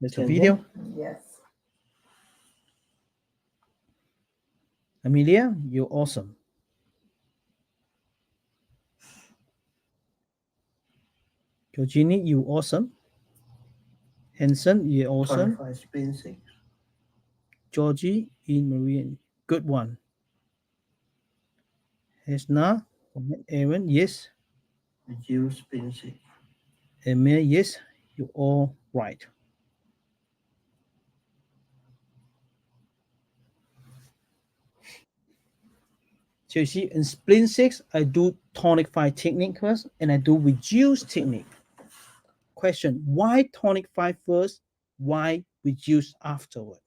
There's a video. Yes. Amelia, you're awesome. Georgini, you awesome. Henson, you're awesome. 25 spin 6. Georgie in Meridian, good one. Hesna, Aaron, yes. Reduce spin 6. Emil, yes. You're all right. So you see, in spleen 6, I do tonify technique first, and I do reduce technique. Question, why tonify first? Why reduce afterward?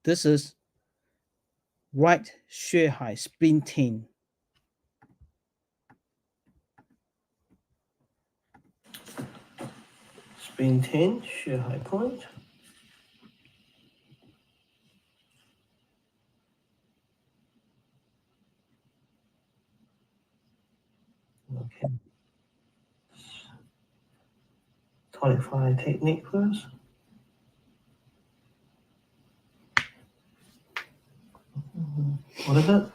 This is right shear high, spleen 10. Spin 10, shear high point. Okay. 25 technique first. What is it?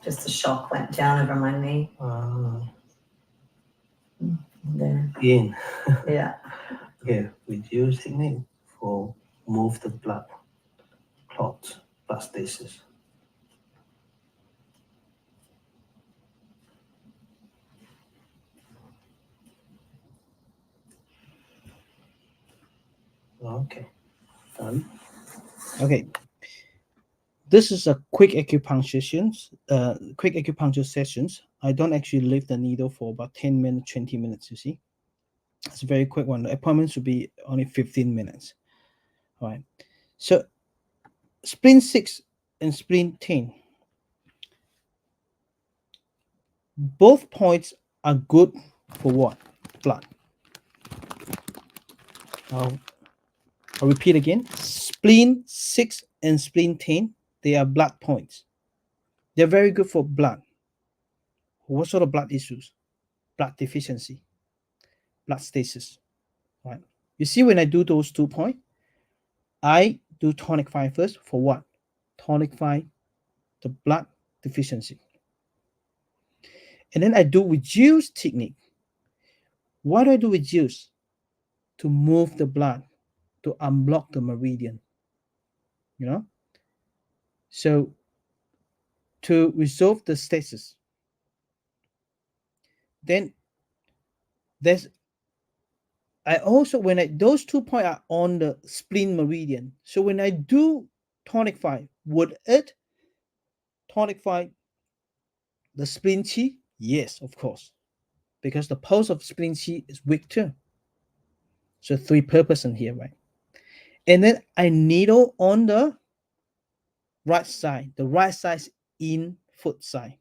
Just the shock went down over my knee. There. In. Yeah. Okay, reduce technique for move the blood clots, blood stasis. Okay, done. Okay. This is a quick acupuncture sessions. I don't actually leave the needle for about 10 minutes, 20 minutes, you see. It's a very quick one. The appointment should be only 15 minutes. All right. So spleen 6 and spleen 10. Both points are good for what? Blood. I'll repeat again. Spleen 6 and spleen 10, they are blood points. They're very good for blood. What sort of blood issues? Blood deficiency, blood stasis. Right. You see, when I do those 2 points, I do tonify first for what? Tonify the blood deficiency. And then I do reduce technique. Why do I do reduce? To move the blood, to unblock the meridian. You know? So to resolve the stasis. Then there's I also when those 2 points are on the spleen meridian. So when I do tonify, would it tonify the spleen chi? Yes, of course. Because the pulse of spleen chi is weak too. So 3 purpose in here, right? And then I needle on the right side. The right side in foot side.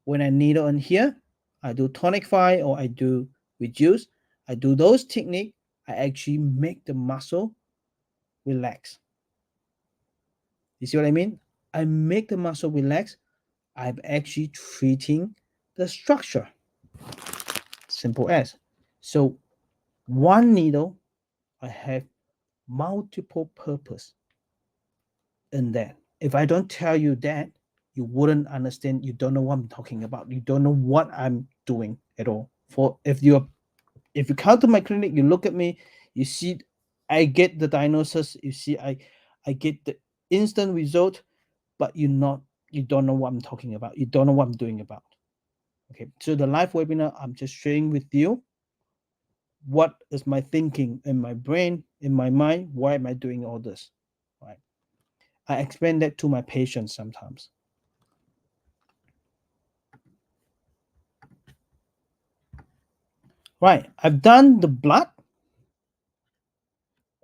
When I needle on here, I do tonify or I do reduce. I do those technique. I actually make the muscle relax. You see what I mean? I make the muscle relax, I'm actually treating the structure. Simple as. So one needle, I have multiple purpose in that. If I don't tell you that, you wouldn't understand. You don't know what I'm talking about. You don't know what I'm doing at all. For if you come to my clinic, you look at me, you see I get the diagnosis, you see I get the instant result, but you don't know what I'm talking about. You don't know what I'm doing about. Okay. So the live webinar, I'm just sharing with you what is my thinking in my brain, in my mind, why am I doing all this? Right. I explain that to my patients sometimes. Right. I've done the blood.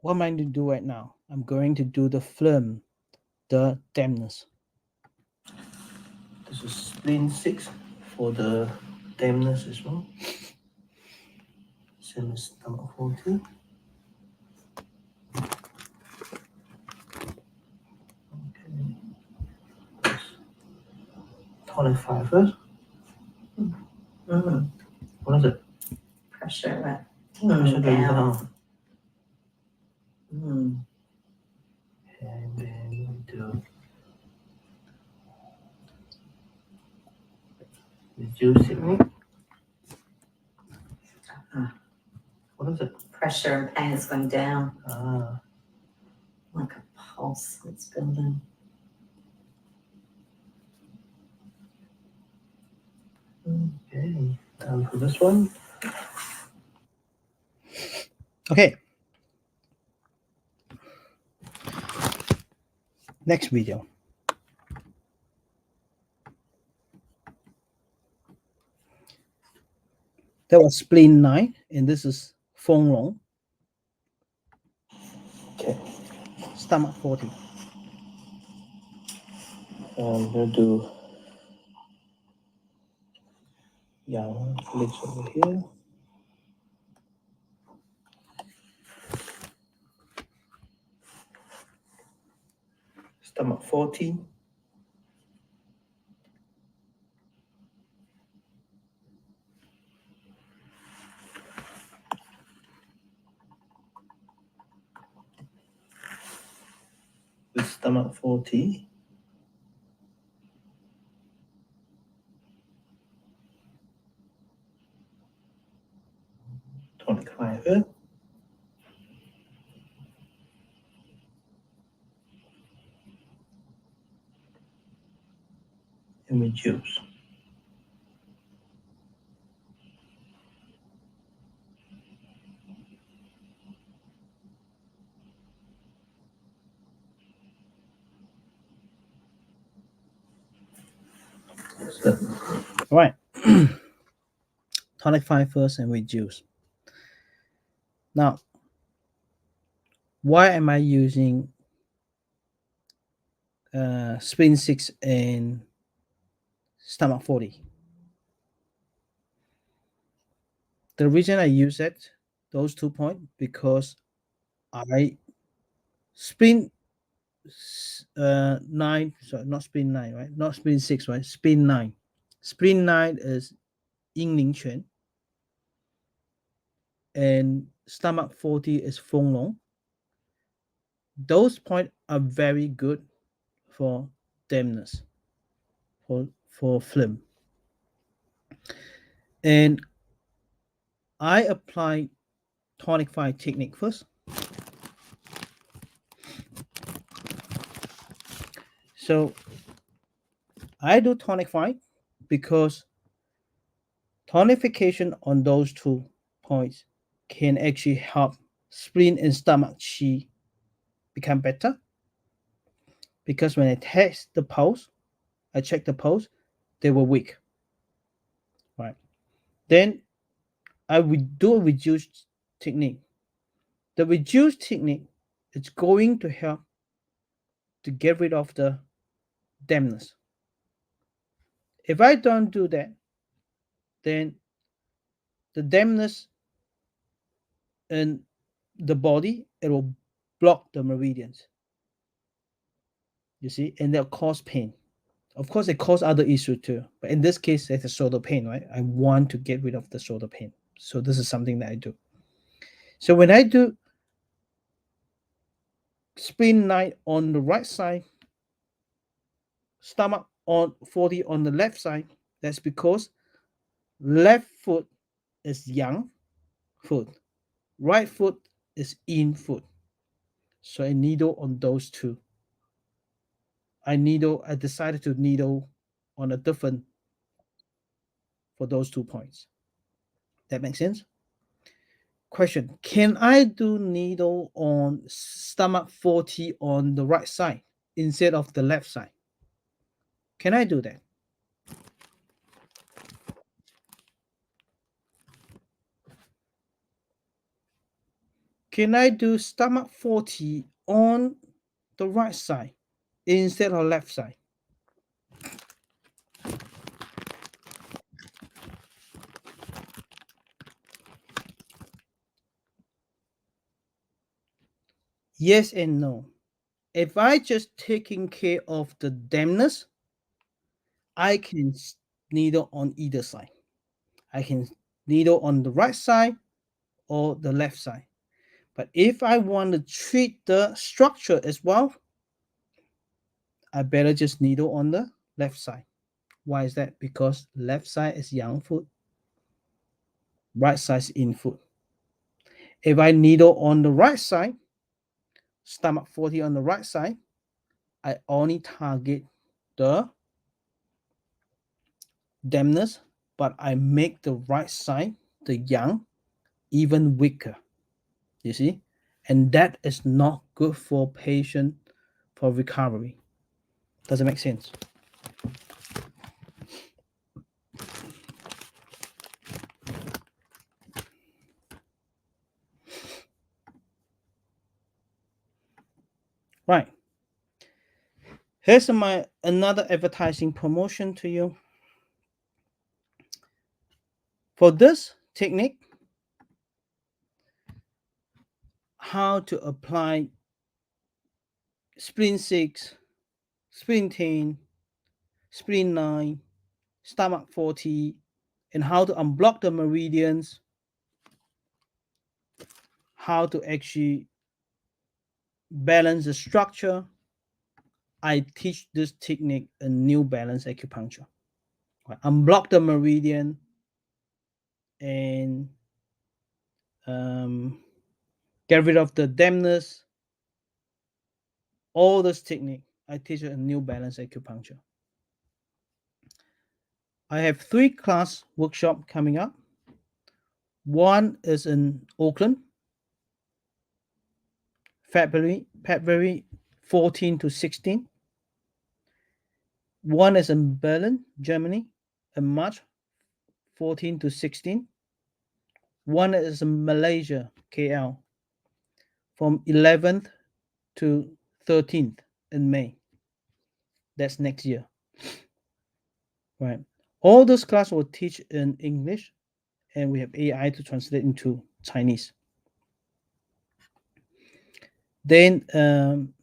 What am I going to do right now? I'm going to do the phlegm, the dampness. This is spleen 6 for the dampness as well. Same as stomach 40. Okay. Tonify first. Mm. What is it? Pressure that Pressure going down. down. Mm. And then we do reduce technique. What is it? Pressure and pain is going down, Ah, like a pulse that's building. okay. Time for this one. Okay. Next video. That was spleen 9, and this is Fong Long, Okay. stomach 40. I'm gonna do legs over here. Stomach 40. With stomach 40. Tonic fiber. And reduce. So, All right. Tonify first and reduce. Now, why am I using spleen 6 and stomach 40? The reason I use those 2 points, because I spleen 9, sorry, not spleen 9, right? Not spleen 6, right? Spleen 9. Spleen 9 is Yin Ling Quan, and stomach 40 is Fong Long. Those points are very good for dampness, for phlegm. And I apply tonicify technique first. So I do tonicify because tonification on those 2 points can actually help spleen and stomach chi become better. Because when I test the pulse, I check the pulse, they were weak. Right. Then I would do a reduced technique. The reduced technique is going to help to get rid of the dampness. If I don't do that, then the dampness in the body, it will block the meridians. you see, and they'll cause pain. Of course, it cause other issues too, but in this case, it's a shoulder pain, right? I want to get rid of the shoulder pain. So this is something that I do. So when I do spin 9 on the right side, stomach on 40 on the left side, that's because left foot is yang foot, right foot is yin foot. So I needle on those two. I decided to needle on a different for those 2 points. That makes sense? Question, can I do needle on stomach 40 on the right side instead of the left side? Can I do that? Can I do stomach 40 on the right side instead of left side? Yes and no. If I just taking care of the dampness, I can needle on either side. I can needle on the right side or the left side. But if I want to treat the structure as well, I better just needle on the left side. Why is that? Because left side is yang foot, right side is yin foot. If I needle on the right side, stomach 40 on the right side, I only target the dampness, but I make the right side, the yang, even weaker. You see? And that is not good for patient for recovery. Does it make sense? Right. Here's another advertising promotion to you. For this technique, how to apply spleen 6, spleen 10, spleen 9, stomach 40, and how to unblock the meridians, how to actually balance the structure. I teach this technique in New Balance Acupuncture. Unblock the meridian and get rid of the dampness. All this technique I teach it in New Balance Acupuncture. I have 3 class workshop coming up. One is in Auckland, February 14 to 16. One is in Berlin, Germany, in March 14 to 16. One is in Malaysia, KL, from 11th to 13th in May. That's next year. Right. All those classes will teach in English, and we have AI to translate into Chinese. Then I'm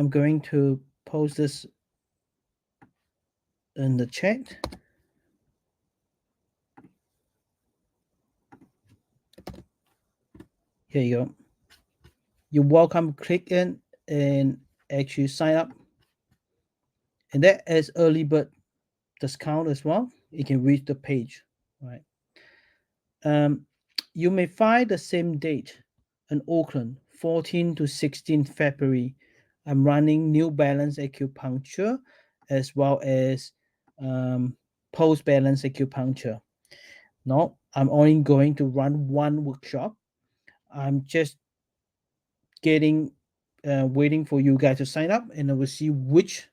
going to post this in the chat. Here you go. You're welcome. Click in and actually sign up. And that is early bird discount as well. You can reach the page, right? You may find the same date in Auckland, 14 to 16 February. I'm running New Balance Acupuncture as well as Post Balance Acupuncture. No, I'm only going to run one workshop. I'm just waiting for you guys to sign up, and I will see which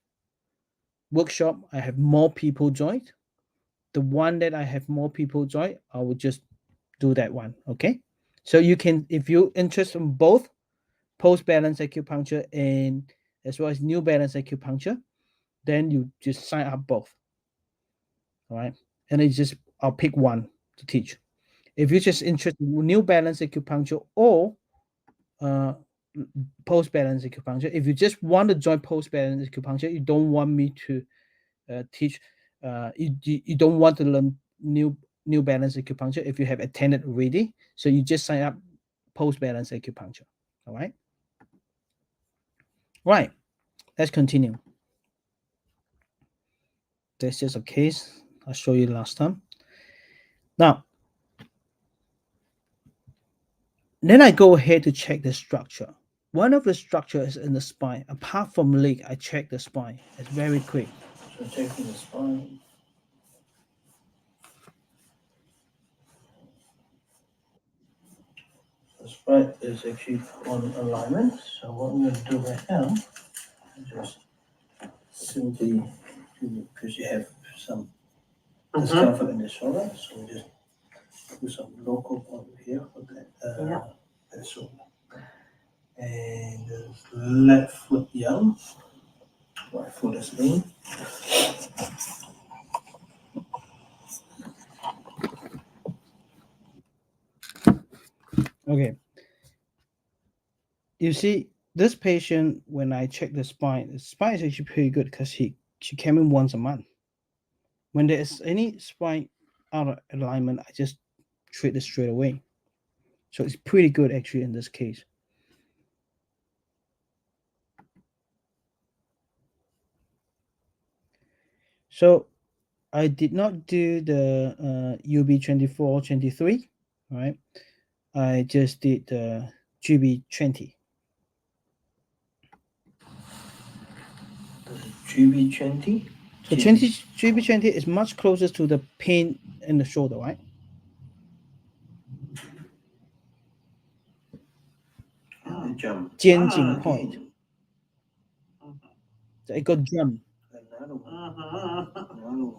workshop I have more people join. The one that I have more people join, I will just do that one. Okay, so you can, if you're interested in both Post Balance Acupuncture and as well as New Balance Acupuncture, then you just sign up both. All right, and I'll pick one to teach. If you're just interested in New Balance Acupuncture or post-balance acupuncture. If you just want to join post-balance acupuncture, you don't want me to teach. You don't want to learn new balance acupuncture if you have attended already. So you just sign up post-balance acupuncture. All right. Right. Let's continue. That's just a case I showed you last time. Now, then I go ahead to check the structure. One of the structures in the spine, apart from leg, I check the spine. It's very quick. So checking the spine. The spine is actually on alignment. So what we're going to do right now is just simply, because you have some discomfort in the shoulder, so we just do some local point here for that, that shoulder. And the left foot young, right foot is lean. Okay. You see, this patient, when I check the spine is actually pretty good because she came in once a month. When there is any spine out of alignment, I just treat it straight away. So it's pretty good actually in this case. So I did not do the UB24, 23, right? I just did the GB20. GB20. So 20 GB20 is much closer to the pain in the shoulder, right? Jump. 肩颈 point. So it got jump. Another one.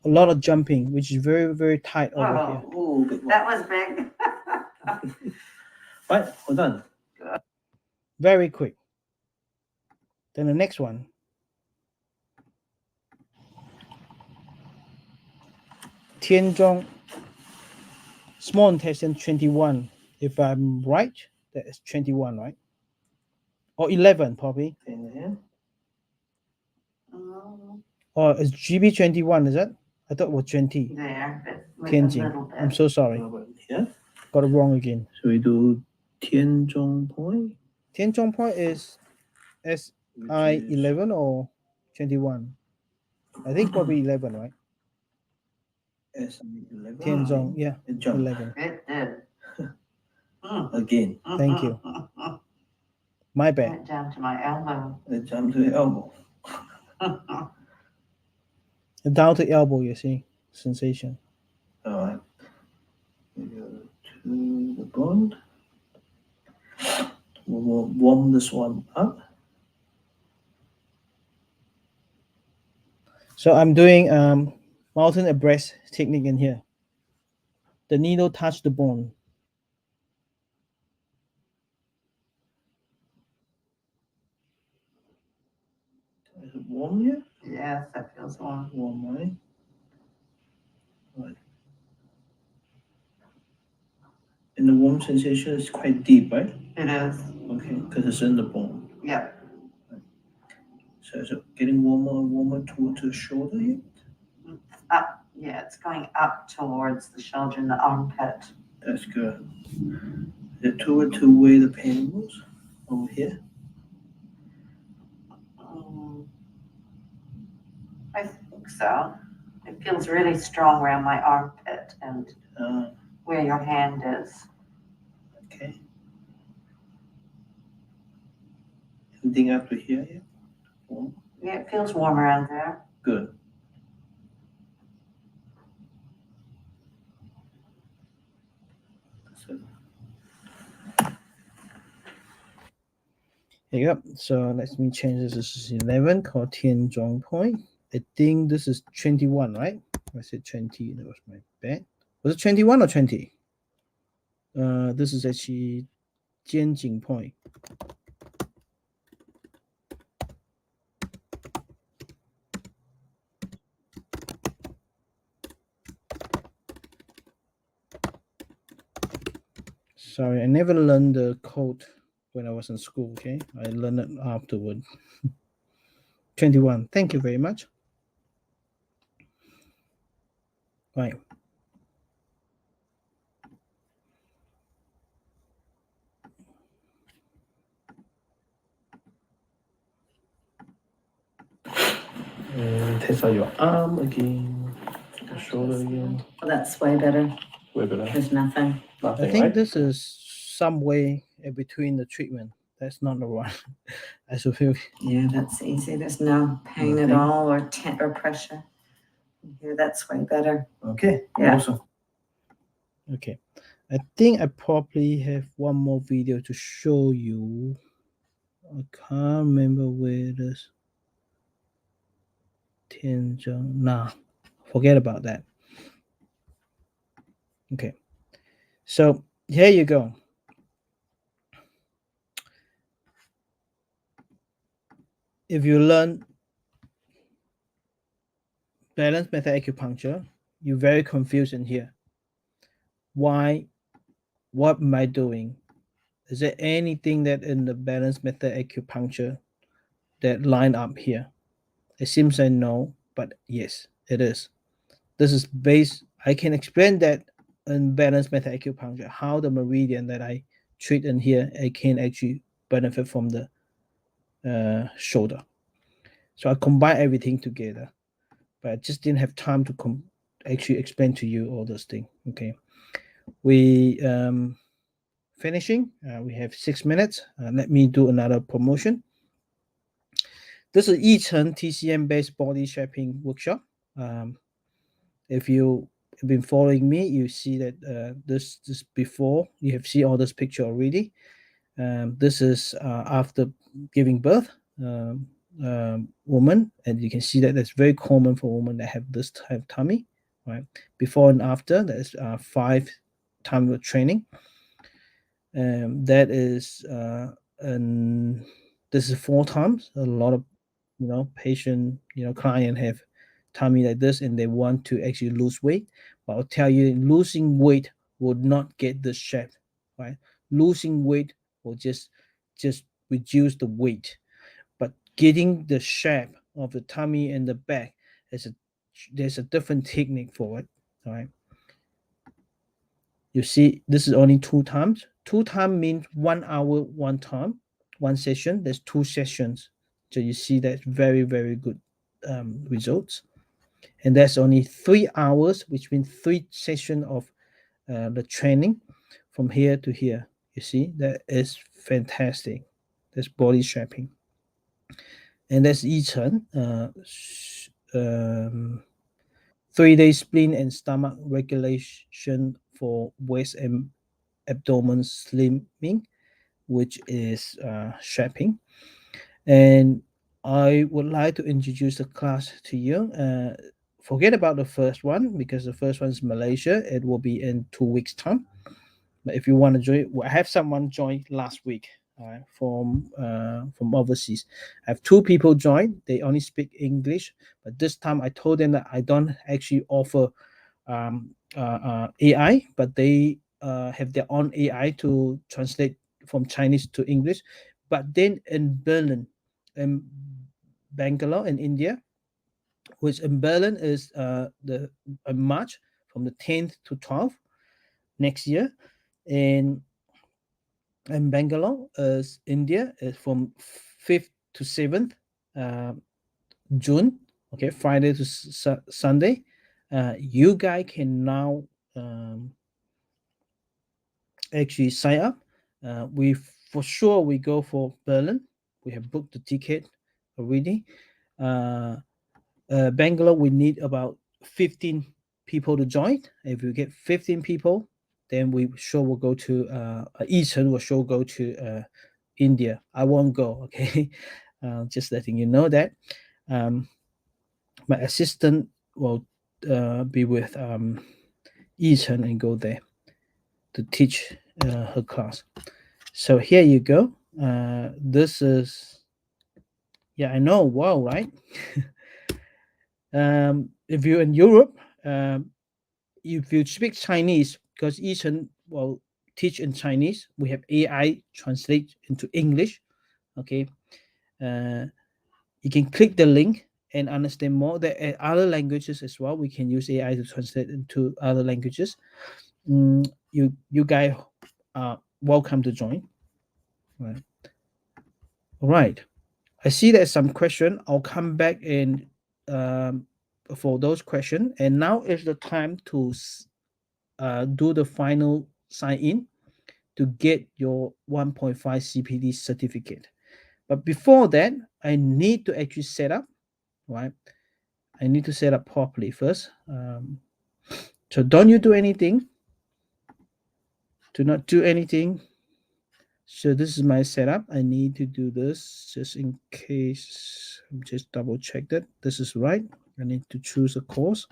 A lot of jumping, which is very, very tight over here. Oh, big one. That was big. Right, well done. Very quick. Then the next one. Tianzhong, small intestine 21. If I'm right, that is 21, right? Or 11, probably. In here. Or it's GB21, is that? I thought it was 20. There, but with a Tianjin. little bit. I'm so sorry. Yeah. Got it wrong again. So we do Tianzhong point. Tianzhong point is SI 11 or 21? I think probably 11, right? SI 11. Tianzhong, yeah, It jumped 11. It did. again. Thank you. My bad. Went down to my elbow. It jumped to the elbow. Down to elbow, you see, sensation. All right. We go to the bond. We'll warm this one up. So I'm doing mountain abreast technique in here. The needle touch the bone. Is it warm here? Yes, that feels warm. Warm, right? Right. And the warm sensation is quite deep, right? It is. Okay, because it's in the bone. Yep. So is it getting warmer and warmer towards the shoulder here? Up. Yeah, it's going up towards the shoulder and the armpit. That's good. Is it toward to where the pain was? Over here? I think so. It feels really strong around my armpit and where your hand is. Okay. Anything after here? Yeah. Warm? Yeah, it feels warm around there. Good. So, Here you go. So let me change this. This is 11 called Tianzhong point. I think this is 21, right? I said 20. That was my bad. Was it 21 or 20? This is actually Jianjing point. Sorry, I never learned the code when I was in school. Okay, I learned it afterward. 21. Thank you very much. Right. And test out your arm again, your shoulder again. Well, that's way better. Way better. There's nothing. I Nothing, think right? this is some way in between the treatment. That's not the one. I should feel. Yeah, that's easy. There's no pain at Nothing. all or pressure. Yeah, that's way better. Okay. Yeah. Awesome. Okay. I think I probably have one more video to show you. I can't remember where it is. Nah, forget about that. Okay. So here you go. If you learn balance method acupuncture, you're very confused in here. Why? What am I doing? Is there anything that in the balance method acupuncture that line up here? It seems like no, but yes, it is. This is based. I can explain that in balance method acupuncture how the meridian that I treat in here, I can actually benefit from the shoulder. So I combine everything together, but I just didn't have time to actually explain to you all those things. Okay, we finishing. We have 6 minutes. Let me do another promotion. This is Yichen TCM based body shaping workshop. If you have been following me, you see that this before you have seen all this picture already. This is after giving birth. Woman, and you can see that that's very common for women that have this type of tummy, right? Before and after, that's 5 times of training. That is and this is 4 times. A lot of patient, client have tummy like this and they want to actually lose weight, but I'll tell you, losing weight would not get the shape, right? Losing weight will just reduce the weight, but getting the shape of the tummy and the back is there's a different technique for it. All right, you see this is only 2 times. 2 times means 1 hour, 1 time, 1 session. There's 2 sessions, so you see that very, very good results. And that's only 3 hours, which means 3 sessions of the training from here to here. You see, that is fantastic. That's body shaping. And that's Yichen. 3-day spleen and stomach regulation for waist and abdomen slimming, which is shaping. And I would like to introduce the class to you. Forget about the first one because the first one is Malaysia. It will be in 2 weeks' time. But if you want to join, I have someone join last week from overseas. I have 2 people join. They only speak English, but this time I told them that I don't actually offer AI, but they have their own AI to translate from Chinese to English. But then in Berlin, in Bangalore, in India, which in Berlin is the March from the 10th to 12th next year, and in Bangalore is India is from 5th to 7th June. Okay, Friday to Sunday. You guys can now actually sign up. We for sure we go for Berlin. We have booked the ticket already. Bangalore, we need about 15 people to join. If we get 15 people, then we sure will go to Eastern. Will sure go to India. I won't go. Okay, just letting you know that. My assistant will be with Eastern and go there to teach her class. So here you go. This is, yeah, I know. Wow, right? If you're in Europe, if you speak Chinese, because Eastern will teach in Chinese. We have AI translate into English. Okay, you can click the link and understand more. There are other languages as well. We can use AI to translate into other languages. You guys are welcome to join. Right. All right. I see there's some question. I'll come back and for those questions. And now is the time to do the final sign in to get your 1.5 CPD certificate. But before that, I need to actually set up, right? I need to set up properly first. So don't you do anything. Do not do anything. So this is my setup. I need to do this just in case. Just double check that this is right. I need to choose a course,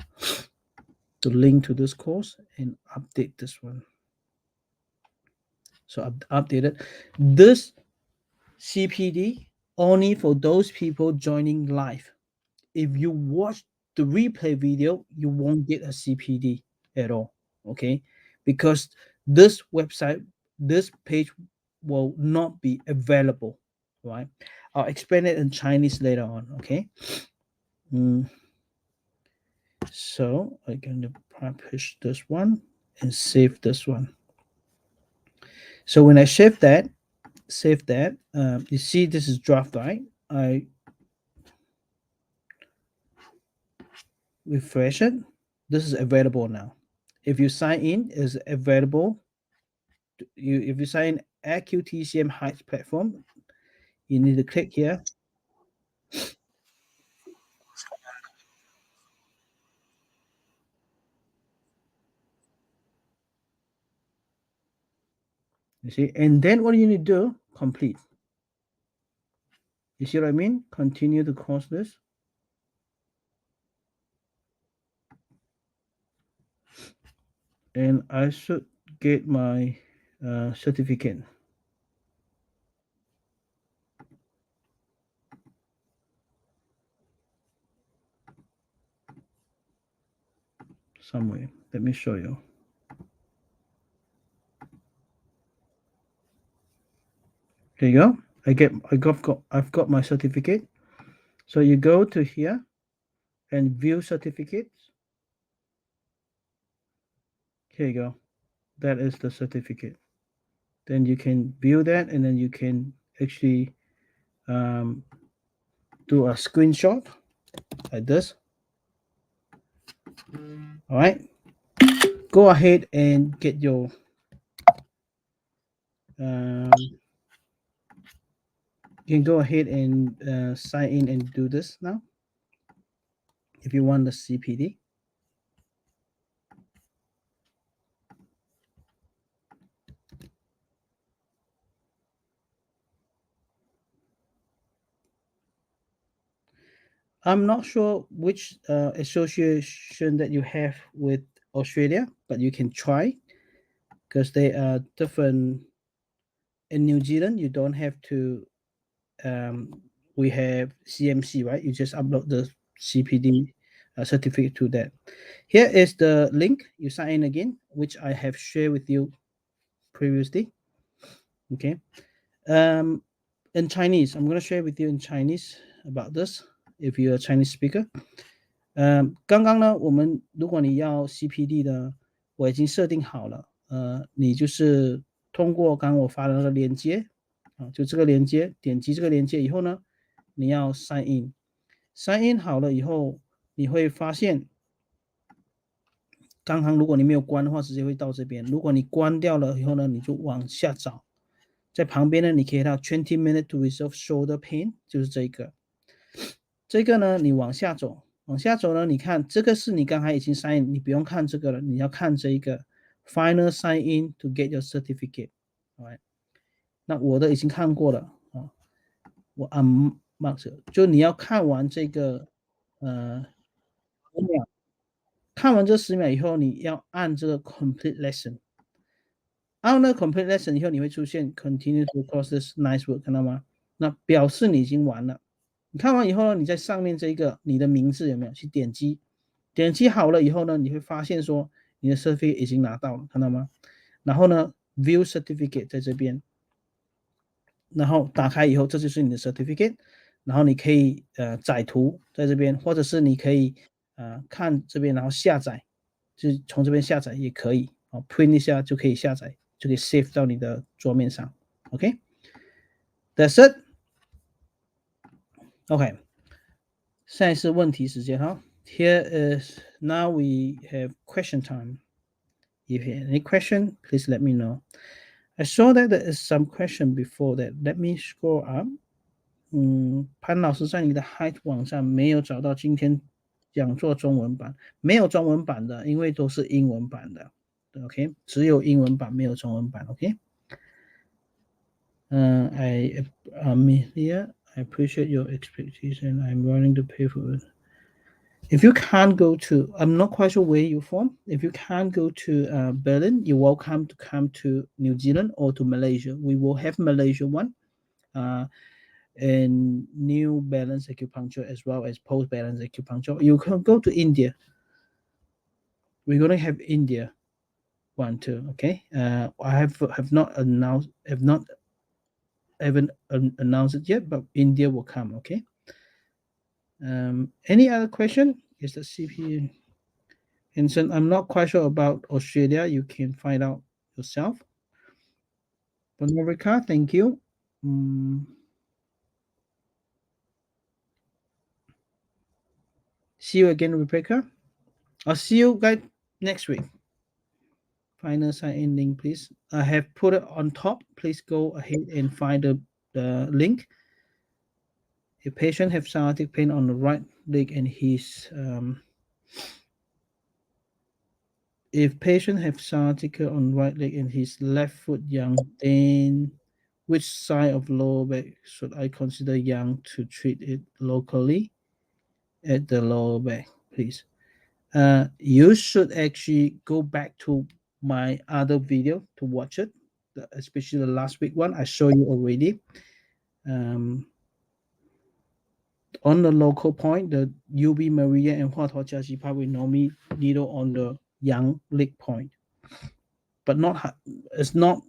to link to this course, and update this one. So I've updated this CPD only for those people joining live. If you watch the replay video, you won't get a CPD at all. Okay, because this website, this page will not be available. Right, I'll explain it in Chinese later on. Okay. So I'm going to push this one and save this one. So when I save that, you see this is draft, right? I refresh it. This is available now. If you sign in, is available. If you sign at QTCM Heights platform, you need to click here. You see, and then what do you need to do? Complete. You see what I mean? Continue the course list. And I should get my certificate. Somewhere. Let me show you. There you go. I've got my certificate. So you go to here and view certificates. Here you go. That is the certificate. Then you can view that, and then you can actually do a screenshot like this. All right. Go ahead and get your you can go ahead and sign in and do this now if you want the CPD. I'm not sure which association that you have with Australia, but you can try because they are different. In New Zealand, you don't have to. We have CMC, right? You just upload the CPD certificate to that. Here is the link. You sign in again, which I have shared with you previously. Okay. In Chinese, I'm going to share with you in Chinese about this. If you're a Chinese speaker. 刚刚呢，如果你要 CPD 的，我已经设定好了。你就是通过刚刚我发的那个链接啊，就这个链接，点击这个链接以后呢，你要 sign in。sign in 好了以后，你会发现，刚刚如果你没有关的话，直接会到这边。如果你关掉了以后呢，你就往下找，在旁边呢，你可以到 20 minutes to resolve shoulder pain， 就是这个。这个呢，你往下走。往下走呢，你看这个是你刚才已经 sign in， 你不用看这个了，你要看这一个 final sign in to get your certificate。那我的已经看过了啊，我按 mark 就你要看完这个10秒，看完这10秒以后，你要按这个 complete lesson。按那个 complete lesson 以后，你会出现 continue to course this nice work， 看到吗？那表示你已经完了。你看完以后呢，你在上面这个你的名字有没有去点击？点击好了以后呢，你会发现说你的 certificate 已经拿到了，看到吗？然后呢， view certificate 在这边，然后打开以后，这就是你的 certificate，然后你可以载图在这边，或者是你可以看这边，然后下载，就是从这边下载也可以print 一下就可以下载，就可以 save 到你的桌面上。OK，that's it。OK，现在是问题时间哈。Here is now we have question time. If you have any question, please let me know. I saw that there is some question before that. Let me scroll up. 潘老师在你的 Height 网上没有找到今天讲座中文版，没有中文版的，因为都是英文版的。OK， 只有英文版，没有中文版。OK。Amelia, I appreciate your expectation. I'm willing to pay for it. If you can't go to, I'm not quite sure where you're from. If you can't go to Berlin, you're welcome to come to New Zealand or to Malaysia. We will have Malaysia one, and New Balance acupuncture as well as Post Balance acupuncture. You can go to India. We're gonna have India one too. Okay. I have not announced haven't announced it yet, but India will come. Okay. Any other question? Is the CPU? And so I'm not quite sure about Australia. You can find out yourself. But Norika, thank you. See you again, Rebecca. I'll see you guys next week. Final sign-in link, please. I have put it on top. Please go ahead and find the link. A patient have sciatic pain on the right leg and his if patient have sciatica on right leg and his left foot young, then which side of lower back should I consider young to treat it locally at the lower back, please? You should actually go back to my other video to watch it, especially the last week one I showed you already. On the local point, the UB Meridian and Hua Jiaxi part, we normally needle on the young leg point, but it's not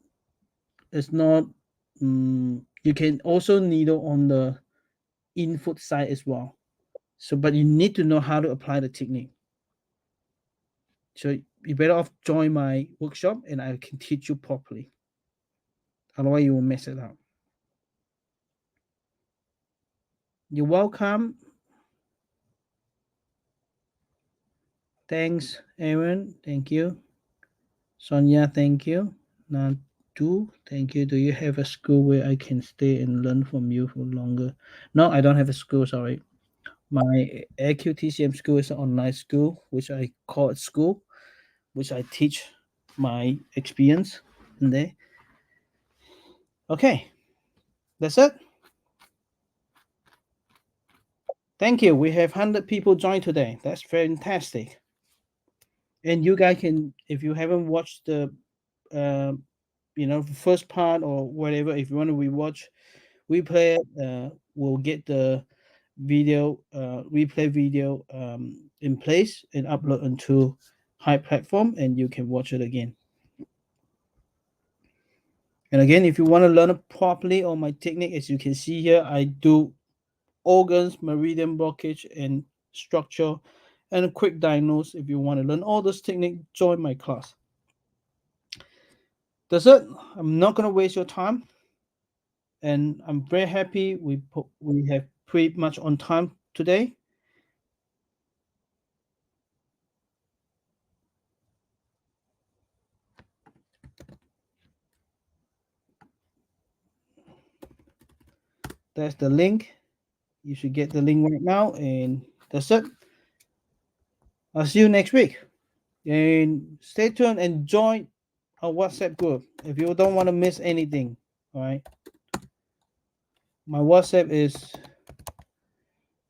you can also needle on the in foot side as well. So, but you need to know how to apply the technique. So you better off join my workshop and I can teach you properly. Otherwise you will mess it up. You're welcome. Thanks, Aaron. Thank you. Sonia, thank you. Nadu, thank you. Do you have a school where I can stay and learn from you for longer? No, I don't have a school, sorry. My AQTCM school is an online school, which I call it school, which I teach my experience in there. Okay, that's it. Thank you. We have 100 people join today. That's fantastic. And you guys can, if you haven't watched the, first part or whatever, if you want to rewatch, replay it, we'll get the video, replay video in place and upload onto high platform, and you can watch it again. And again, if you want to learn it properly on my technique, as you can see here, I do organs, meridian blockage, and structure, and a quick diagnose. If you want to learn all this technique, join my class. That's it. I'm not going to waste your time. And I'm very happy we have pretty much on time today. That's the link. You should get the link right now, and that's it. I'll see you next week. And stay tuned and join our WhatsApp group if you don't want to miss anything. All right. My WhatsApp is,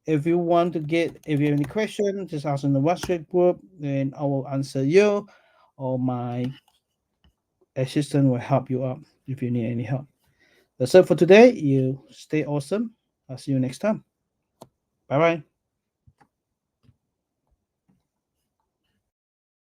if you have any questions, just ask in the WhatsApp group, and I will answer you, or my assistant will help you out if you need any help. That's it for today. You stay awesome. I'll see you next time. Bye bye.